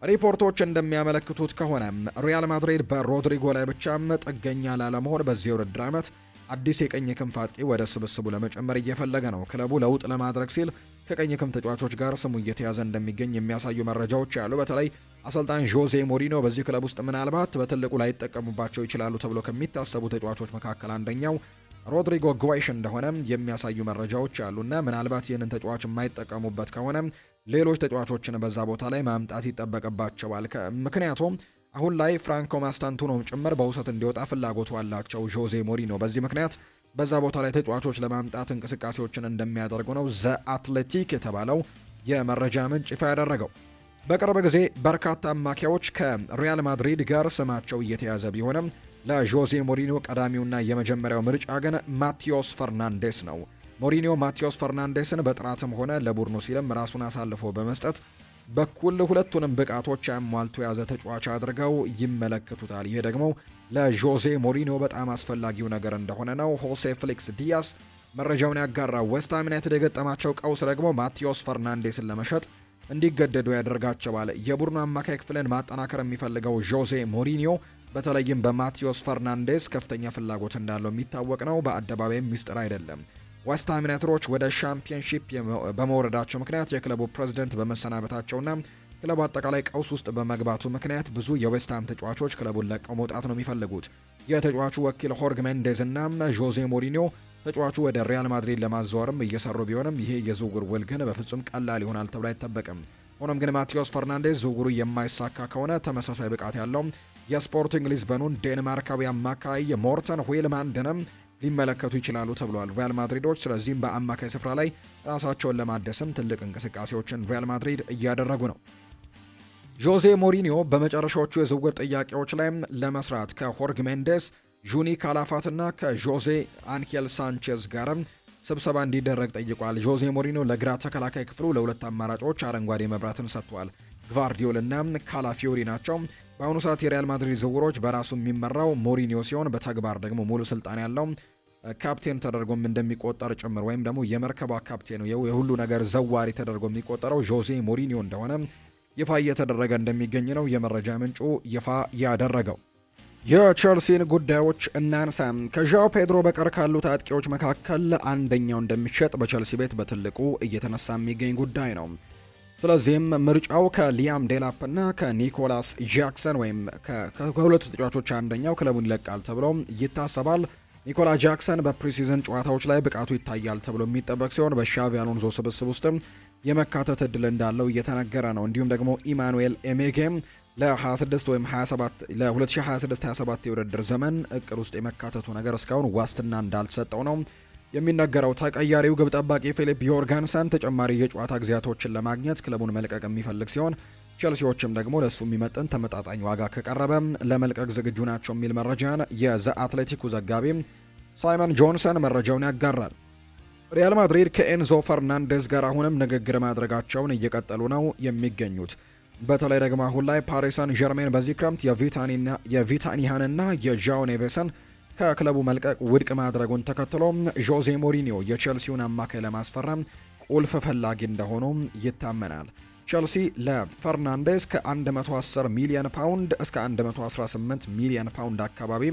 ሪፖርቶች እንደሚያመለክቱት ከሆነ ሪያል ማድሪድ በሮድሪጎ ላይ ብቻም ጥገኛ ላለመሆን በዚህ የውድድር ዓመት አዲስ የቀኝ ክንፍ አጥቂ ወደ ስብስቡ ለመጨመር እየፈለገ ነው። ክለቡ ለውጥ ለማድረግ ሲል ከቀኝ ክንፍ ተጫዋቾች ጋር ስሙ እየተያዘ እንደሚገኝ የሚያሳዩ መረጃዎች ያሉ። በተለይ አሰልጣኝ ጆዜ ሞሪኖ በዚህ ክለብ ውስጥ ምናልባት በትልቁ ላይጠቀሙባቸው ይችላሉ ተብሎ ከሚታሰቡ ተጫዋቾች መካከል አንደኛው ሮድሪጎ ጉዋይሽ እንደሆነ የሚያሳዩ መረጃዎች አሉና ምናልባት ይህንን ተጫዋች የማይጠቀሙበት ከሆነ ሌሎች ተጫዋቾችን በዛ ቦታ ላይ ማምጣት ይጠበቅባቸዋል። ምክንያቱም አሁን ላይ ፍራንኮ ማስታንቱኖም ጭምር በውሰት እንዲወጣ ፍላጎቱ አላቸው ጆዜ ሞሪኖ። በዚህ ምክንያት በዛ ቦታ ላይ ተጫዋቾች ለማምጣት እንቅስቃሴዎችን እንደሚያደርጉ ነው ዘ አትሌቲክ የተባለው የመረጃ ምንጭ ይፋ ያደረገው። በቅርብ ጊዜ በርካታ አማካዮች ከሪያል ማድሪድ ጋር ስማቸው እየተያዘ ቢሆንም ለጆዜ ሞሪኖ ቀዳሚውና የመጀመሪያው ምርጫ ግን ማቴዎስ ፈርናንዴስ ነው። ሞሪኖ ማቴዎስ ፈርናንዴስን በጥራትም ሆነ ለቡድኑ ሲልም ራሱን አሳልፎ በመስጠት በኩል ሁለቱንም ብቃቶች ያሟልቶ የያዘ ተጫዋች አድርገው ይመለከቱታል። ይህ ደግሞ ለጆዜ ሞሪኖ በጣም አስፈላጊው ነገር እንደሆነ ነው ሆሴ ፍሊክስ ዲያስ መረጃውን ያጋራው። ዌስትሃም ዩናይትድ የገጠማቸው ቀውስ ደግሞ ማቴዎስ ፈርናንዴስን ለመሸጥ እንዲገደዱ ያደርጋቸዋል። የቡድኑ አማካይ ክፍልን ማጠናከር የሚፈልገው ጆዜ ሞሪኒዮ በተለይም በማቴዎስ ፈርናንዴስ ከፍተኛ ፍላጎት እንዳለው የሚታወቅ ነው። በአደባባይም ሚስጥር አይደለም። ዌስትሃም ዩናይትዶች ወደ ሻምፒዮንሺፕ በመውረዳቸው ምክንያት የክለቡ ፕሬዝዳንት በመሰናበታቸውና ክለቡ አጠቃላይ ቀውስ ውስጥ በመግባቱ ምክንያት ብዙ የዌስትሃም ተጫዋቾች ክለቡን ለቀው መውጣት ነው የሚፈልጉት። የተጫዋቹ ወኪል ሆርግ ሜንዴዝ እና ጆዜ ሞሪኒዮ ተጫዋቹ ወደ ሪያል ማድሪድ ለማዘዋወርም እየሰሩ ቢሆንም ይሄ የዝውውር ውል ግን በፍጹም ቀላል ይሆናል ተብሎ አይጠበቅም። ሆኖም ግን ማቴዎስ ፈርናንዴዝ ዝውውሩ የማይሳካ ከሆነ ተመሳሳይ ብቃት ያለው የስፖርቲንግ ሊዝበኑን ዴንማርካዊ አማካይ ሞርተን ዌልማንድንም ሊመለከቱ ይችላሉ ተብሏል ሪያል ማድሪዶች። ስለዚህም በአማካይ ስፍራ ላይ ራሳቸውን ለማደስም ትልቅ እንቅስቃሴዎችን ሪያል ማድሪድ እያደረጉ ነው። ጆዜ ሞሪኒዮ በመጨረሻዎቹ የዝውውር ጥያቄዎች ላይ ለመስራት ከሆርግ ሜንዴስ፣ ጁኒ ካላፋትና ከጆዜ አንኬል ሳንቼዝ ጋርም ስብሰባ እንዲደረግ ጠይቋል። ጆዜ ሞሪኒዮ ለግራ ተከላካይ ክፍሉ ለሁለት አማራጮች አረንጓዴ መብራትን ሰጥቷል። ግቫርዲዮል እና ካላፊዮሪ ናቸው። በአሁኑ ሰዓት የሪያል ማድሪድ ዝውውሮች በራሱ የሚመራው ሞሪኒዮ ሲሆን በተግባር ደግሞ ሙሉ ስልጣን ያለው ካፕቴን ተደርጎም እንደሚቆጠር ጭምር ወይም ደግሞ የመርከቧ ካፕቴን የሁሉ ነገር ዘዋሪ ተደርጎ የሚቆጠረው ዦዜ ሞሪኒዮ እንደሆነ ይፋ እየተደረገ እንደሚገኝ ነው የመረጃ ምንጩ ይፋ ያደረገው። የቼልሲን ጉዳዮች እናንሳ። ከዣኦ ፔድሮ በቀር ካሉት አጥቂዎች መካከል አንደኛው እንደሚሸጥ በቼልሲ ቤት በትልቁ እየተነሳ የሚገኝ ጉዳይ ነው። ስለዚህም ምርጫው ከሊያም ዴላፕ እና ከኒኮላስ ጃክሰን ወይም ከሁለቱ ተጫዋቾች አንደኛው ክለቡን ይለቃል ተብሎ ይታሰባል። ኒኮላ ጃክሰን በፕሪሲዝን ጨዋታዎች ላይ ብቃቱ ይታያል ተብሎ የሚጠበቅ ሲሆን በሻቪ አሎንዞ ስብስብ ውስጥም የመካተት እድል እንዳለው እየተነገረ ነው። እንዲሁም ደግሞ ኢማኑኤል ኤሜጌም ለ26 ወይም 27 ለ2026-27 የውድድር ዘመን እቅድ ውስጥ የመካተቱ ነገር እስካሁን ዋስትና እንዳልተሰጠው ነው የሚነገረው። ተቀያሪው ግብ ጠባቂ ፊሊፕ ዮርጋንሰን ተጨማሪ የጨዋታ ጊዜያቶችን ለማግኘት ክለቡን መልቀቅ የሚፈልግ ሲሆን ቼልሲዎችም ደግሞ ለሱ የሚመጥን ተመጣጣኝ ዋጋ ከቀረበ ለመልቀቅ ዝግጁ ናቸው የሚል መረጃን የዘ አትሌቲኩ ዘጋቢ ሳይመን ጆንሰን መረጃውን ያጋራል። ሪያል ማድሪድ ከኤንዞ ፈርናንዴዝ ጋር አሁንም ንግግር ማድረጋቸውን እየቀጠሉ ነው የሚገኙት። በተለይ ደግሞ አሁን ላይ ፓሪስ ሰን ዠርሜን በዚህ ክረምት የቪታኒያንና የዣኦ ኔቬስን ከክለቡ መልቀቅ ውድቅ ማድረጉን ተከትሎ ዦዜ ሞሪኒዮ የቼልሲውን አማካይ ለማስፈረም ቁልፍ ፈላጊ እንደሆኑ ይታመናል። ቼልሲ ለፈርናንዴዝ ከ110 ሚሊዮን ፓውንድ እስከ 118 ሚሊዮን ፓውንድ አካባቢ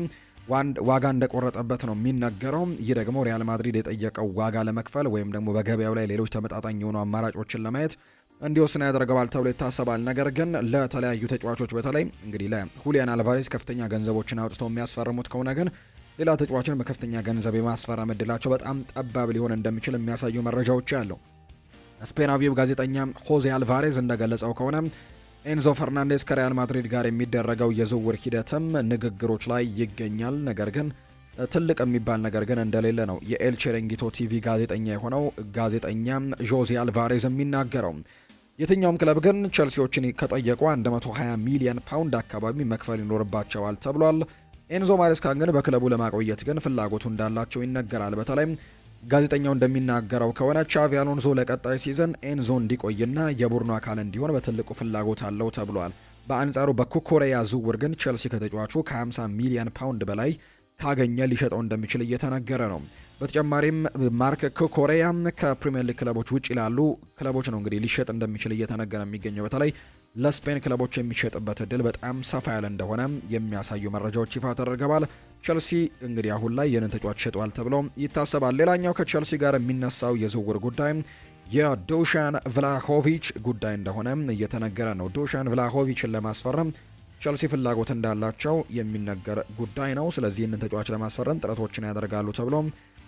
ዋጋ እንደቆረጠበት ነው የሚነገረው። ይህ ደግሞ ሪያል ማድሪድ የጠየቀው ዋጋ ለመክፈል ወይም ደግሞ በገበያው ላይ ሌሎች ተመጣጣኝ የሆኑ አማራጮችን ለማየት እንዲወስን ያደርገዋል ተብሎ ይታሰባል። ነገር ግን ለተለያዩ ተጫዋቾች በተለይ እንግዲህ ለሁሊያን አልቫሬዝ ከፍተኛ ገንዘቦችን አውጥተው የሚያስፈርሙት ከሆነ ግን ሌላ ተጫዋችን በከፍተኛ ገንዘብ የማስፈረም እድላቸው በጣም ጠባብ ሊሆን እንደሚችል የሚያሳዩ መረጃዎች አሉ። ስፔናዊው ጋዜጠኛ ሆዜ አልቫሬዝ እንደገለጸው ከሆነ ኤንዞ ፈርናንዴዝ ከሪያል ማድሪድ ጋር የሚደረገው የዝውውር ሂደትም ንግግሮች ላይ ይገኛል። ነገር ግን ትልቅ የሚባል ነገር ግን እንደሌለ ነው የኤል ቼሬንጊቶ ቲቪ ጋዜጠኛ የሆነው ጋዜጠኛ ዦዜ አልቫሬዝ የሚናገረው። የትኛውም ክለብ ግን ቼልሲዎችን ከጠየቁ 120 ሚሊዮን ፓውንድ አካባቢ መክፈል ይኖርባቸዋል ተብሏል። ኤንዞ ማሬስካን ግን በክለቡ ለማቆየት ግን ፍላጎቱ እንዳላቸው ይነገራል። በተለይም ጋዜጠኛው እንደሚናገረው ከሆነ ቻቪ አሎንዞ ለቀጣይ ሲዝን ኤንዞ እንዲቆይና የቡድኑ አካል እንዲሆን በትልቁ ፍላጎት አለው ተብሏል። በአንጻሩ በኩኮሬያ ዝውውር ግን ቼልሲ ከተጫዋቹ ከ50 ሚሊዮን ፓውንድ በላይ ካገኘ ሊሸጠው እንደሚችል እየተነገረ ነው። በተጨማሪም ማርክ ኩኮሬያ ከፕሪሚየር ሊግ ክለቦች ውጭ ላሉ ክለቦች ነው እንግዲህ ሊሸጥ እንደሚችል እየተነገረ የሚገኘው። በተለይ ለስፔን ክለቦች የሚሸጥበት እድል በጣም ሰፋ ያለ እንደሆነ የሚያሳዩ መረጃዎች ይፋ ተደርገዋል። ቼልሲ እንግዲህ አሁን ላይ ይህንን ተጫዋች ሸጧል ተብሎ ይታሰባል። ሌላኛው ከቼልሲ ጋር የሚነሳው የዝውውር ጉዳይ የዱሻን ቭላሆቪች ጉዳይ እንደሆነ እየተነገረ ነው። ዱሻን ቭላሆቪችን ለማስፈረም ቼልሲ ፍላጎት እንዳላቸው የሚነገር ጉዳይ ነው። ስለዚህ ይህንን ተጫዋች ለማስፈረም ጥረቶችን ያደርጋሉ ተብሎ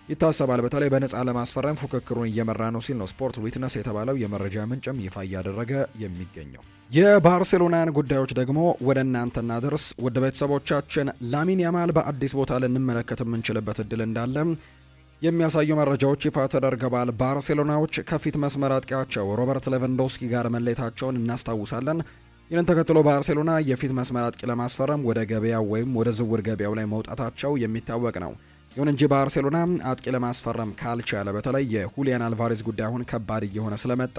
ይታሰባል። በተለይ በነፃ ለማስፈረም ፉክክሩን እየመራ ነው ሲል ነው ስፖርት ዊትነስ የተባለው የመረጃ ምንጭም ይፋ እያደረገ የሚገኘው። የባርሴሎናን ጉዳዮች ደግሞ ወደ እናንተ እናድርስ ውድ ቤተሰቦቻችን። ላሚን ያማል በአዲስ ቦታ ልንመለከት የምንችልበት እድል እንዳለ የሚያሳዩ መረጃዎች ይፋ ተደርገዋል። ባርሴሎናዎች ከፊት መስመር አጥቂያቸው ሮበርት ሌቫንዶስኪ ጋር መለየታቸውን እናስታውሳለን። ይህንን ተከትሎ ባርሴሎና የፊት መስመር አጥቂ ለማስፈረም ወደ ገበያው ወይም ወደ ዝውውር ገበያው ላይ መውጣታቸው የሚታወቅ ነው። ይሁን እንጂ ባርሴሎና አጥቂ ለማስፈረም ካልቻለ በተለይ የሁሊያን አልቫሬዝ ጉዳይ አሁን ከባድ እየሆነ ስለመጣ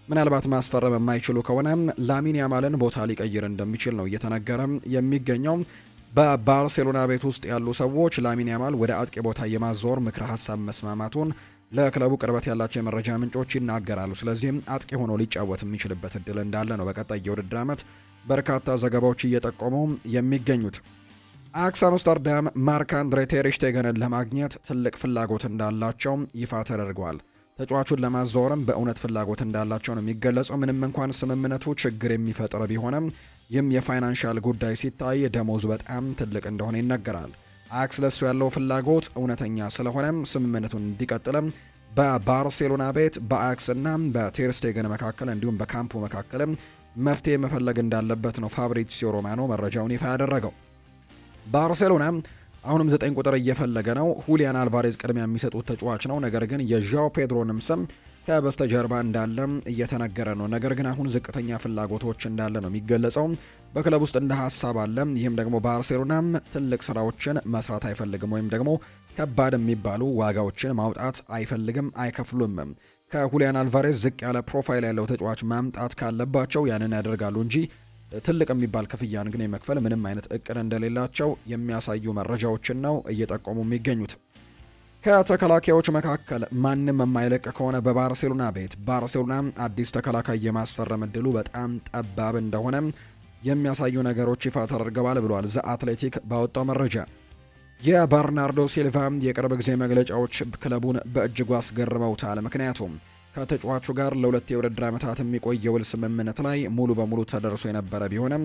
ምናልባት ማስፈረም የማይችሉ ከሆነ ላሚን ያማልን ቦታ ሊቀይር እንደሚችል ነው እየተነገረ የሚገኘው። በባርሴሎና ቤት ውስጥ ያሉ ሰዎች ላሚን ያማል ወደ አጥቂ ቦታ የማዞር ምክረ ሀሳብ መስማማቱን ለክለቡ ቅርበት ያላቸው የመረጃ ምንጮች ይናገራሉ። ስለዚህም አጥቂ ሆኖ ሊጫወት የሚችልበት እድል እንዳለ ነው በቀጣይ የውድድር ዓመት በርካታ ዘገባዎች እየጠቆሙ የሚገኙት። አክስ አምስተርዳም ማርክ አንድሬ ቴር ሽቴገንን ለማግኘት ትልቅ ፍላጎት እንዳላቸው ይፋ ተደርጓል። ተጫዋቹን ለማዛወርም በእውነት ፍላጎት እንዳላቸው ነው የሚገለጸው። ምንም እንኳን ስምምነቱ ችግር የሚፈጥር ቢሆንም ይህም የፋይናንሻል ጉዳይ ሲታይ ደሞዙ በጣም ትልቅ እንደሆነ ይነገራል። አክስ ለሱ ያለው ፍላጎት እውነተኛ ስለሆነም ስምምነቱን እንዲቀጥልም በባርሴሎና ቤት በአክስ እና በቴር ሽቴገን መካከል እንዲሁም በካምፑ መካከልም መፍትሄ መፈለግ እንዳለበት ነው ፋብሪዚዮ ሮማኖ መረጃውን ይፋ ያደረገው። ባርሴሎና አሁንም 9 ቁጥር እየፈለገ ነው። ሁሊያን አልቫሬዝ ቅድሚያ የሚሰጡት ተጫዋች ነው። ነገር ግን የዣኦ ፔድሮንም ስም ከበስተጀርባ እንዳለ እየተነገረ ነው። ነገር ግን አሁን ዝቅተኛ ፍላጎቶች እንዳለ ነው የሚገለጸው። በክለብ ውስጥ እንደ ሀሳብ አለ። ይህም ደግሞ ባርሴሎና ትልቅ ስራዎችን መስራት አይፈልግም ወይም ደግሞ ከባድ የሚባሉ ዋጋዎችን ማውጣት አይፈልግም፣ አይከፍሉም። ከሁሊያን አልቫሬዝ ዝቅ ያለ ፕሮፋይል ያለው ተጫዋች ማምጣት ካለባቸው ያንን ያደርጋሉ እንጂ ትልቅ የሚባል ክፍያን ግን የመክፈል ምንም አይነት እቅድ እንደሌላቸው የሚያሳዩ መረጃዎችን ነው እየጠቆሙ የሚገኙት። ከተከላካዮች መካከል ማንም የማይለቅ ከሆነ በባርሴሎና ቤት ባርሴሎና አዲስ ተከላካይ የማስፈረም እድሉ በጣም ጠባብ እንደሆነ የሚያሳዩ ነገሮች ይፋ ተደርገዋል ብሏል ዘ አትሌቲክ ባወጣው መረጃ። የበርናርዶ ሲልቫ የቅርብ ጊዜ መግለጫዎች ክለቡን በእጅጉ አስገርመውታል። ምክንያቱም ከተጫዋቹ ጋር ለሁለት የውድድር ዓመታት የሚቆይ የውል ስምምነት ላይ ሙሉ በሙሉ ተደርሶ የነበረ ቢሆንም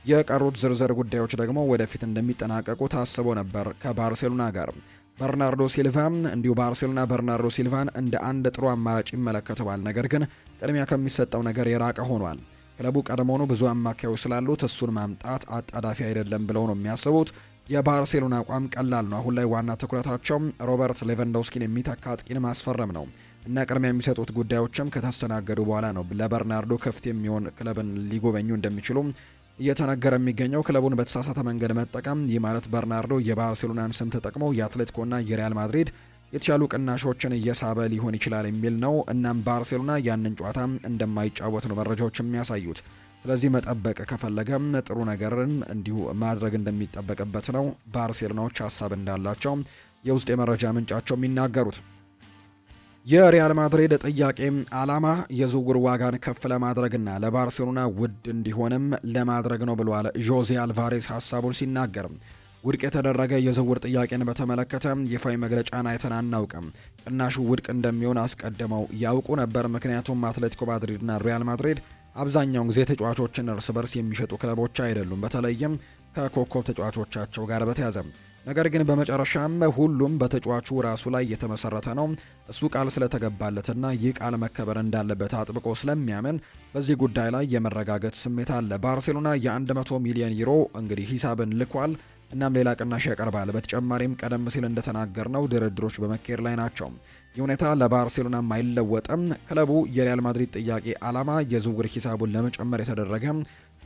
የቀሩት ዝርዝር ጉዳዮች ደግሞ ወደፊት እንደሚጠናቀቁ ታስቦ ነበር ከባርሴሎና ጋር። በርናርዶ ሲልቫ እንዲሁ ባርሴሎና በርናርዶ ሲልቫን እንደ አንድ ጥሩ አማራጭ ይመለከተዋል፣ ነገር ግን ቅድሚያ ከሚሰጠው ነገር የራቀ ሆኗል። ክለቡ ቀድሞውኑ ብዙ አማካዮች ስላሉት እሱን ማምጣት አጣዳፊ አይደለም ብለው ነው የሚያስቡት። የባርሴሎና አቋም ቀላል ነው። አሁን ላይ ዋና ትኩረታቸው ሮበርት ሌቫንዶስኪን የሚተካ አጥቂን ማስፈረም ነው እና ቅድሚያ የሚሰጡት ጉዳዮችም ከተስተናገዱ በኋላ ነው ለበርናርዶ ክፍት የሚሆን ክለብን ሊጎበኙ እንደሚችሉ እየተነገረ የሚገኘው። ክለቡን በተሳሳተ መንገድ መጠቀም፣ ይህ ማለት በርናርዶ የባርሴሎናን ስም ተጠቅመው የአትሌቲኮና የሪያል ማድሪድ የተሻሉ ቅናሾችን እየሳበ ሊሆን ይችላል የሚል ነው። እናም ባርሴሎና ያንን ጨዋታ እንደማይጫወት ነው መረጃዎች የሚያሳዩት። ስለዚህ መጠበቅ ከፈለገም ጥሩ ነገርን እንዲሁ ማድረግ እንደሚጠበቅበት ነው ባርሴሎናዎች ሀሳብ እንዳላቸው የውስጥ የመረጃ ምንጫቸው የሚናገሩት። የሪያል ማድሪድ ጥያቄ ዓላማ የዝውውር ዋጋን ከፍ ለማድረግና ለባርሴሎና ውድ እንዲሆንም ለማድረግ ነው ብሏል ዦዜ አልቫሬስ ሀሳቡን ሲናገር። ውድቅ የተደረገ የዝውውር ጥያቄን በተመለከተ ይፋዊ መግለጫን አይተን አናውቅም። ቅናሹ ውድቅ እንደሚሆን አስቀድመው ያውቁ ነበር፣ ምክንያቱም አትሌቲኮ ማድሪድና ሪያል ማድሪድ አብዛኛውን ጊዜ ተጫዋቾችን እርስ በርስ የሚሸጡ ክለቦች አይደሉም፣ በተለይም ከኮከብ ተጫዋቾቻቸው ጋር በተያዘ። ነገር ግን በመጨረሻም ሁሉም በተጫዋቹ ራሱ ላይ የተመሰረተ ነው። እሱ ቃል ስለተገባለትና ይህ ቃል መከበር እንዳለበት አጥብቆ ስለሚያምን በዚህ ጉዳይ ላይ የመረጋገጥ ስሜት አለ። ባርሴሎና የ100 ሚሊዮን ዩሮ እንግዲህ ሂሳብን ልኳል። እናም ሌላ ቅናሽ ያቀርባል። በተጨማሪም ቀደም ሲል እንደተናገርነው ድርድሮች በመካሄድ ላይ ናቸው። ይህ ሁኔታ ለባርሴሎና አይለወጥም። ክለቡ የሪያል ማድሪድ ጥያቄ ዓላማ የዝውውር ሂሳቡን ለመጨመር የተደረገ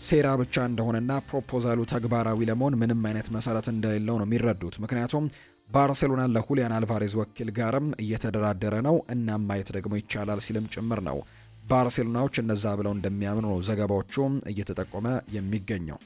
ሴራ ብቻ እንደሆነና ፕሮፖዛሉ ተግባራዊ ለመሆን ምንም አይነት መሰረት እንደሌለው ነው የሚረዱት። ምክንያቱም ባርሴሎና ለሁሊያን አልቫሬዝ ወኪል ጋርም እየተደራደረ ነው። እናም ማየት ደግሞ ይቻላል ሲልም ጭምር ነው ባርሴሎናዎች እነዛ ብለው እንደሚያምኑ ነው ዘገባዎቹ እየተጠቆመ የሚገኘው።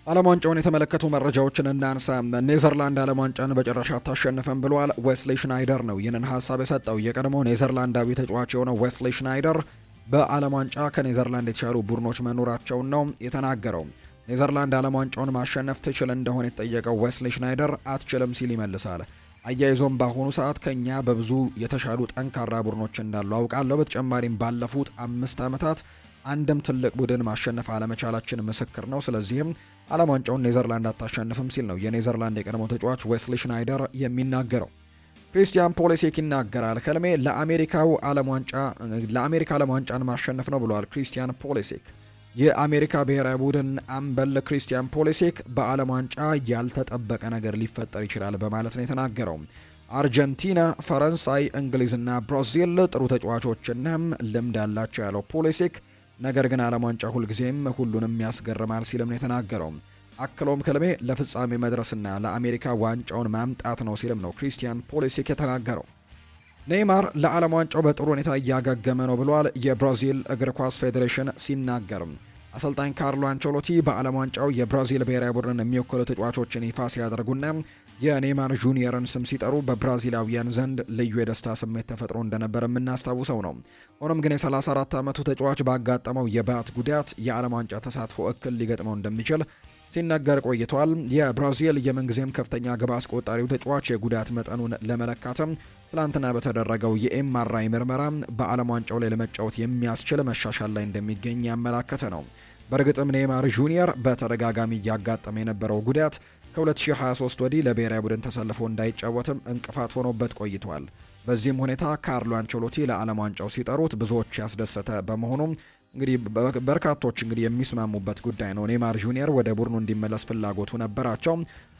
ዓለም ዋንጫውን የተመለከቱ መረጃዎችን እናንሳ። ኔዘርላንድ ዓለም ዋንጫን በጭራሽ አታሸንፍም ብሏል ዌስሊ ሽናይደር ነው ይህንን ሀሳብ የሰጠው። የቀድሞ ኔዘርላንዳዊ ተጫዋች የሆነው ዌስሊ ሽናይደር በዓለም ዋንጫ ከኔዘርላንድ የተሻሉ ቡድኖች መኖራቸውን ነው የተናገረው። ኔዘርላንድ ዓለም ዋንጫውን ማሸነፍ ትችል እንደሆነ የተጠየቀው ዌስሊ ሽናይደር አትችልም ሲል ይመልሳል። አያይዞም በአሁኑ ሰዓት ከኛ በብዙ የተሻሉ ጠንካራ ቡድኖች እንዳሉ አውቃለሁ። በተጨማሪም ባለፉት 5 ዓመታት አንድም ትልቅ ቡድን ማሸነፍ አለመቻላችን ምስክር ነው። ስለዚህም ዓለም ዋንጫውን ኔዘርላንድ አታሸንፍም ሲል ነው የኔዘርላንድ የቀድሞ ተጫዋች ዌስሊ ሽናይደር የሚናገረው። ክሪስቲያን ፖሊሲክ ይናገራል። ህልሜ ለአሜሪካ ዓለም ዋንጫን ማሸነፍ ነው ብለዋል ክሪስቲያን ፖሊሲክ። የአሜሪካ ብሔራዊ ቡድን አምበል ክሪስቲያን ፖሊሲክ በዓለም ዋንጫ ያልተጠበቀ ነገር ሊፈጠር ይችላል በማለት ነው የተናገረው። አርጀንቲና፣ ፈረንሳይ፣ እንግሊዝና ብራዚል ጥሩ ተጫዋቾችና ልምድ አላቸው ያለው ፖሊሲክ፣ ነገር ግን ዓለም ዋንጫ ሁልጊዜም ሁሉንም ያስገርማል ሲልም ነው የተናገረው። አክሎም ክለቤ ለፍጻሜ መድረስና ለአሜሪካ ዋንጫውን ማምጣት ነው ሲልም ነው ክሪስቲያን ፖሊሲክ የተናገረው። ኔይማር ለዓለም ዋንጫው በጥሩ ሁኔታ እያገገመ ነው ብሏል የብራዚል እግር ኳስ ፌዴሬሽን ሲናገርም። አሰልጣኝ ካርሎ አንቸሎቲ በዓለም ዋንጫው የብራዚል ብሔራዊ ቡድን የሚወክሉ ተጫዋቾችን ይፋ ሲያደርጉና የኔይማር ጁኒየርን ስም ሲጠሩ በብራዚላውያን ዘንድ ልዩ የደስታ ስሜት ተፈጥሮ እንደነበር የምናስታውሰው ነው። ሆኖም ግን የ34 ዓመቱ ተጫዋች ባጋጠመው የባት ጉዳት የዓለም ዋንጫ ተሳትፎ እክል ሊገጥመው እንደሚችል ሲነገር ቆይቷል። የብራዚል የምንጊዜም ከፍተኛ ግብ አስቆጣሪው ተጫዋች የጉዳት መጠኑን ለመለካትም ትላንትና በተደረገው የኤምአርአይ ምርመራ በዓለም ዋንጫው ላይ ለመጫወት የሚያስችል መሻሻል ላይ እንደሚገኝ ያመላከተ ነው። በእርግጥም ኔይማር ጁኒየር በተደጋጋሚ እያጋጠመ የነበረው ጉዳት ከ2023 ወዲህ ለብሔራዊ ቡድን ተሰልፎ እንዳይጫወትም እንቅፋት ሆኖበት ቆይቷል። በዚህም ሁኔታ ካርሎ አንቸሎቲ ለዓለም ዋንጫው ሲጠሩት ብዙዎች ያስደሰተ በመሆኑም እንግዲህ በርካቶች የሚስማሙበት ጉዳይ ነው። ኔይማር ጁኒየር ወደ ቡድኑ እንዲመለስ ፍላጎቱ ነበራቸው።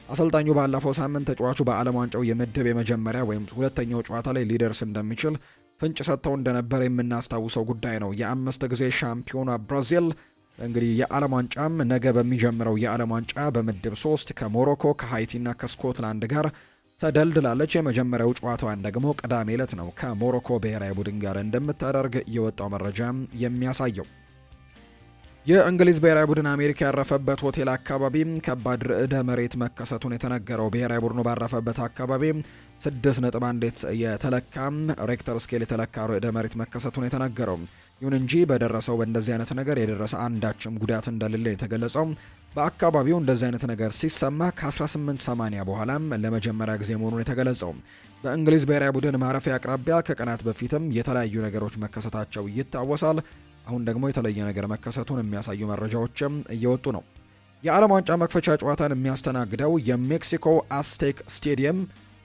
አሰልጣኙ ባለፈው ሳምንት ተጫዋቹ በዓለም ዋንጫው የምድብ የመጀመሪያ ወይም ሁለተኛው ጨዋታ ላይ ሊደርስ እንደሚችል ፍንጭ ሰጥተው እንደነበረ የምናስታውሰው ጉዳይ ነው። የ5 ጊዜ ሻምፒዮኗ ብራዚል እንግዲህ የዓለም ዋንጫም ነገ በሚጀምረው የዓለም ዋንጫ በምድብ 3 ከሞሮኮ ከሃይቲና ከስኮትላንድ ጋር ተደልድላለች። የመጀመሪያው ጨዋታዋን ደግሞ ቅዳሜ ዕለት ነው ከሞሮኮ ብሔራዊ ቡድን ጋር እንደምታደርግ የወጣው መረጃ የሚያሳየው። የእንግሊዝ ብሔራዊ ቡድን አሜሪካ ያረፈበት ሆቴል አካባቢ ከባድ ርዕደ መሬት መከሰቱን የተነገረው ብሔራዊ ቡድኑ ባረፈበት አካባቢ 6.1 የተለካ ሬክተር ስኬል የተለካ ርዕደ መሬት መከሰቱን የተነገረው። ይሁን እንጂ በደረሰው በእንደዚህ አይነት ነገር የደረሰ አንዳችም ጉዳት እንደሌለ የተገለጸው። በአካባቢው እንደዚህ አይነት ነገር ሲሰማ ከ1880 በኋላም ለመጀመሪያ ጊዜ መሆኑን የተገለጸው። በእንግሊዝ ብሔራዊ ቡድን ማረፊያ አቅራቢያ ከቀናት በፊትም የተለያዩ ነገሮች መከሰታቸው ይታወሳል። አሁን ደግሞ የተለየ ነገር መከሰቱን የሚያሳዩ መረጃዎችም እየወጡ ነው። የዓለም ዋንጫ መክፈቻ ጨዋታን የሚያስተናግደው የሜክሲኮ አስቴክ ስቴዲየም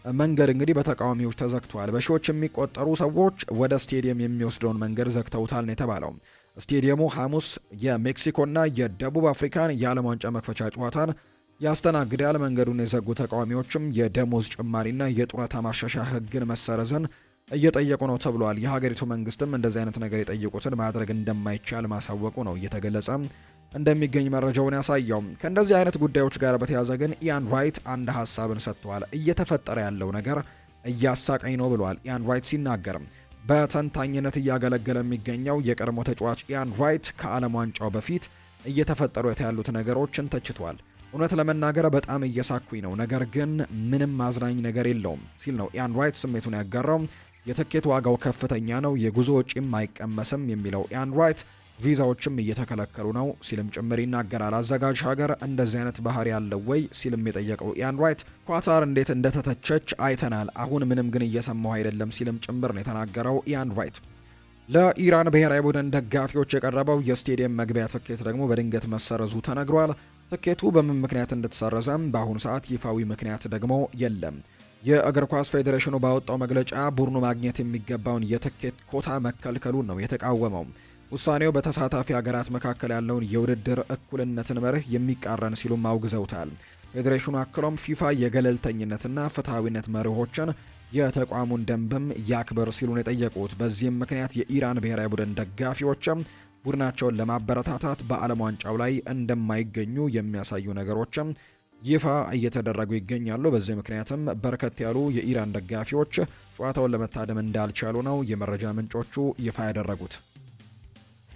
መንገድ እንግዲህ በተቃዋሚዎች ተዘግቷል። በሺዎች የሚቆጠሩ ሰዎች ወደ ስቴዲየም የሚወስደውን መንገድ ዘግተውታል ነው የተባለው። ስቴዲየሙ ሐሙስ የሜክሲኮና የደቡብ አፍሪካን የዓለም ዋንጫ መክፈቻ ጨዋታን ያስተናግዳል። መንገዱን የዘጉ ተቃዋሚዎችም የደሞዝ ጭማሪና የጡረታ ማሻሻያ ሕግን መሰረዝን እየጠየቁ ነው ተብሏል። የሀገሪቱ መንግስትም እንደዚህ አይነት ነገር የጠየቁትን ማድረግ እንደማይቻል ማሳወቁ ነው እየተገለጸ እንደሚገኝ መረጃውን ያሳየው። ከእንደዚህ አይነት ጉዳዮች ጋር በተያያዘ ግን ኢያን ራይት አንድ ሀሳብን ሰጥተዋል። እየተፈጠረ ያለው ነገር እያሳቀኝ ነው ብሏል ኢያን ራይት ሲናገርም። በተንታኝነት እያገለገለ የሚገኘው የቀድሞ ተጫዋች ኢያን ራይት ከዓለም ዋንጫው በፊት እየተፈጠሩ ያሉት ነገሮችን ተችቷል። እውነት ለመናገር በጣም እየሳኩኝ ነው፣ ነገር ግን ምንም አዝናኝ ነገር የለውም ሲል ነው ኢያን ራይት ስሜቱን ያጋራው። የትኬት ዋጋው ከፍተኛ ነው፣ የጉዞ ወጪም አይቀመስም የሚለው ኢያን ራይት ቪዛዎችም እየተከለከሉ ነው ሲልም ጭምር ይናገራል። አዘጋጅ ሀገር እንደዚህ አይነት ባህሪ ያለው ወይ ሲልም የጠየቀው ኢያን ራይት ኳታር እንዴት እንደተተቸች አይተናል፣ አሁን ምንም ግን እየሰማሁ አይደለም ሲልም ጭምር ነው የተናገረው ኢያን ራይት። ለኢራን ብሔራዊ ቡድን ደጋፊዎች የቀረበው የስቴዲየም መግቢያ ትኬት ደግሞ በድንገት መሰረዙ ተነግሯል። ትኬቱ በምን ምክንያት እንደተሰረዘም በአሁኑ ሰዓት ይፋዊ ምክንያት ደግሞ የለም። የእግር ኳስ ፌዴሬሽኑ ባወጣው መግለጫ ቡድኑ ማግኘት የሚገባውን የትኬት ኮታ መከልከሉን ነው የተቃወመው። ውሳኔው በተሳታፊ ሀገራት መካከል ያለውን የውድድር እኩልነትን መርህ የሚቃረን ሲሉም አውግዘውታል። ፌዴሬሽኑ አክሎም ፊፋ የገለልተኝነትና ፍትሐዊነት መርሆችን የተቋሙን ደንብም ያክብር ሲሉ ነው የጠየቁት። በዚህም ምክንያት የኢራን ብሔራዊ ቡድን ደጋፊዎችም ቡድናቸውን ለማበረታታት በዓለም ዋንጫው ላይ እንደማይገኙ የሚያሳዩ ነገሮችም ይፋ እየተደረጉ ይገኛሉ። በዚህ ምክንያትም በርከት ያሉ የኢራን ደጋፊዎች ጨዋታውን ለመታደም እንዳልቻሉ ነው የመረጃ ምንጮቹ ይፋ ያደረጉት።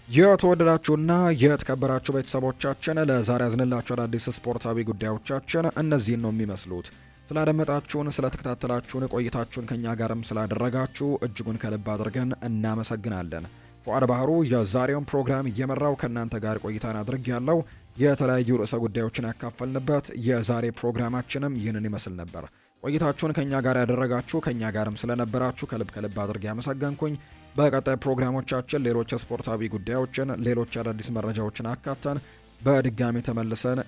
የተወደዳችሁና የተከበራችሁ ቤተሰቦቻችን ለዛሬ ያዝንላችሁ አዳዲስ ስፖርታዊ ጉዳዮቻችን እነዚህን ነው የሚመስሉት። ስላደመጣችሁን፣ ስለተከታተላችሁን፣ ቆይታችሁን ከኛ ጋርም ስላደረጋችሁ እጅጉን ከልብ አድርገን እናመሰግናለን። ፉአድ ባህሩ የዛሬውን ፕሮግራም እየመራው ከእናንተ ጋር ቆይታን አድርግ ያለው የተለያዩ ርዕሰ ጉዳዮችን ያካፈልንበት የዛሬ ፕሮግራማችንም ይህንን ይመስል ነበር። ቆይታችሁን ከኛ ጋር ያደረጋችሁ ከኛ ጋርም ስለነበራችሁ ከልብ አድርጌ ያመሰገንኩኝ። በቀጣይ ፕሮግራሞቻችን ሌሎች ስፖርታዊ ጉዳዮችን፣ ሌሎች አዳዲስ መረጃዎችን አካተን በድጋሚ ተመልሰን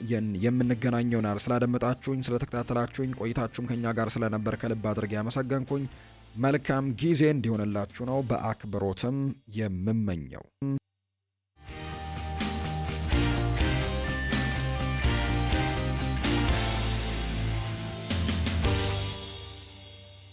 የምንገናኝ ይሆናል። ስላደመጣችሁኝ፣ ስለተከታተላችሁኝ፣ ቆይታችሁም ከኛ ጋር ስለነበር ከልብ አድርጌ ያመሰገንኩኝ። መልካም ጊዜ እንዲሆንላችሁ ነው በአክብሮትም የምመኘው።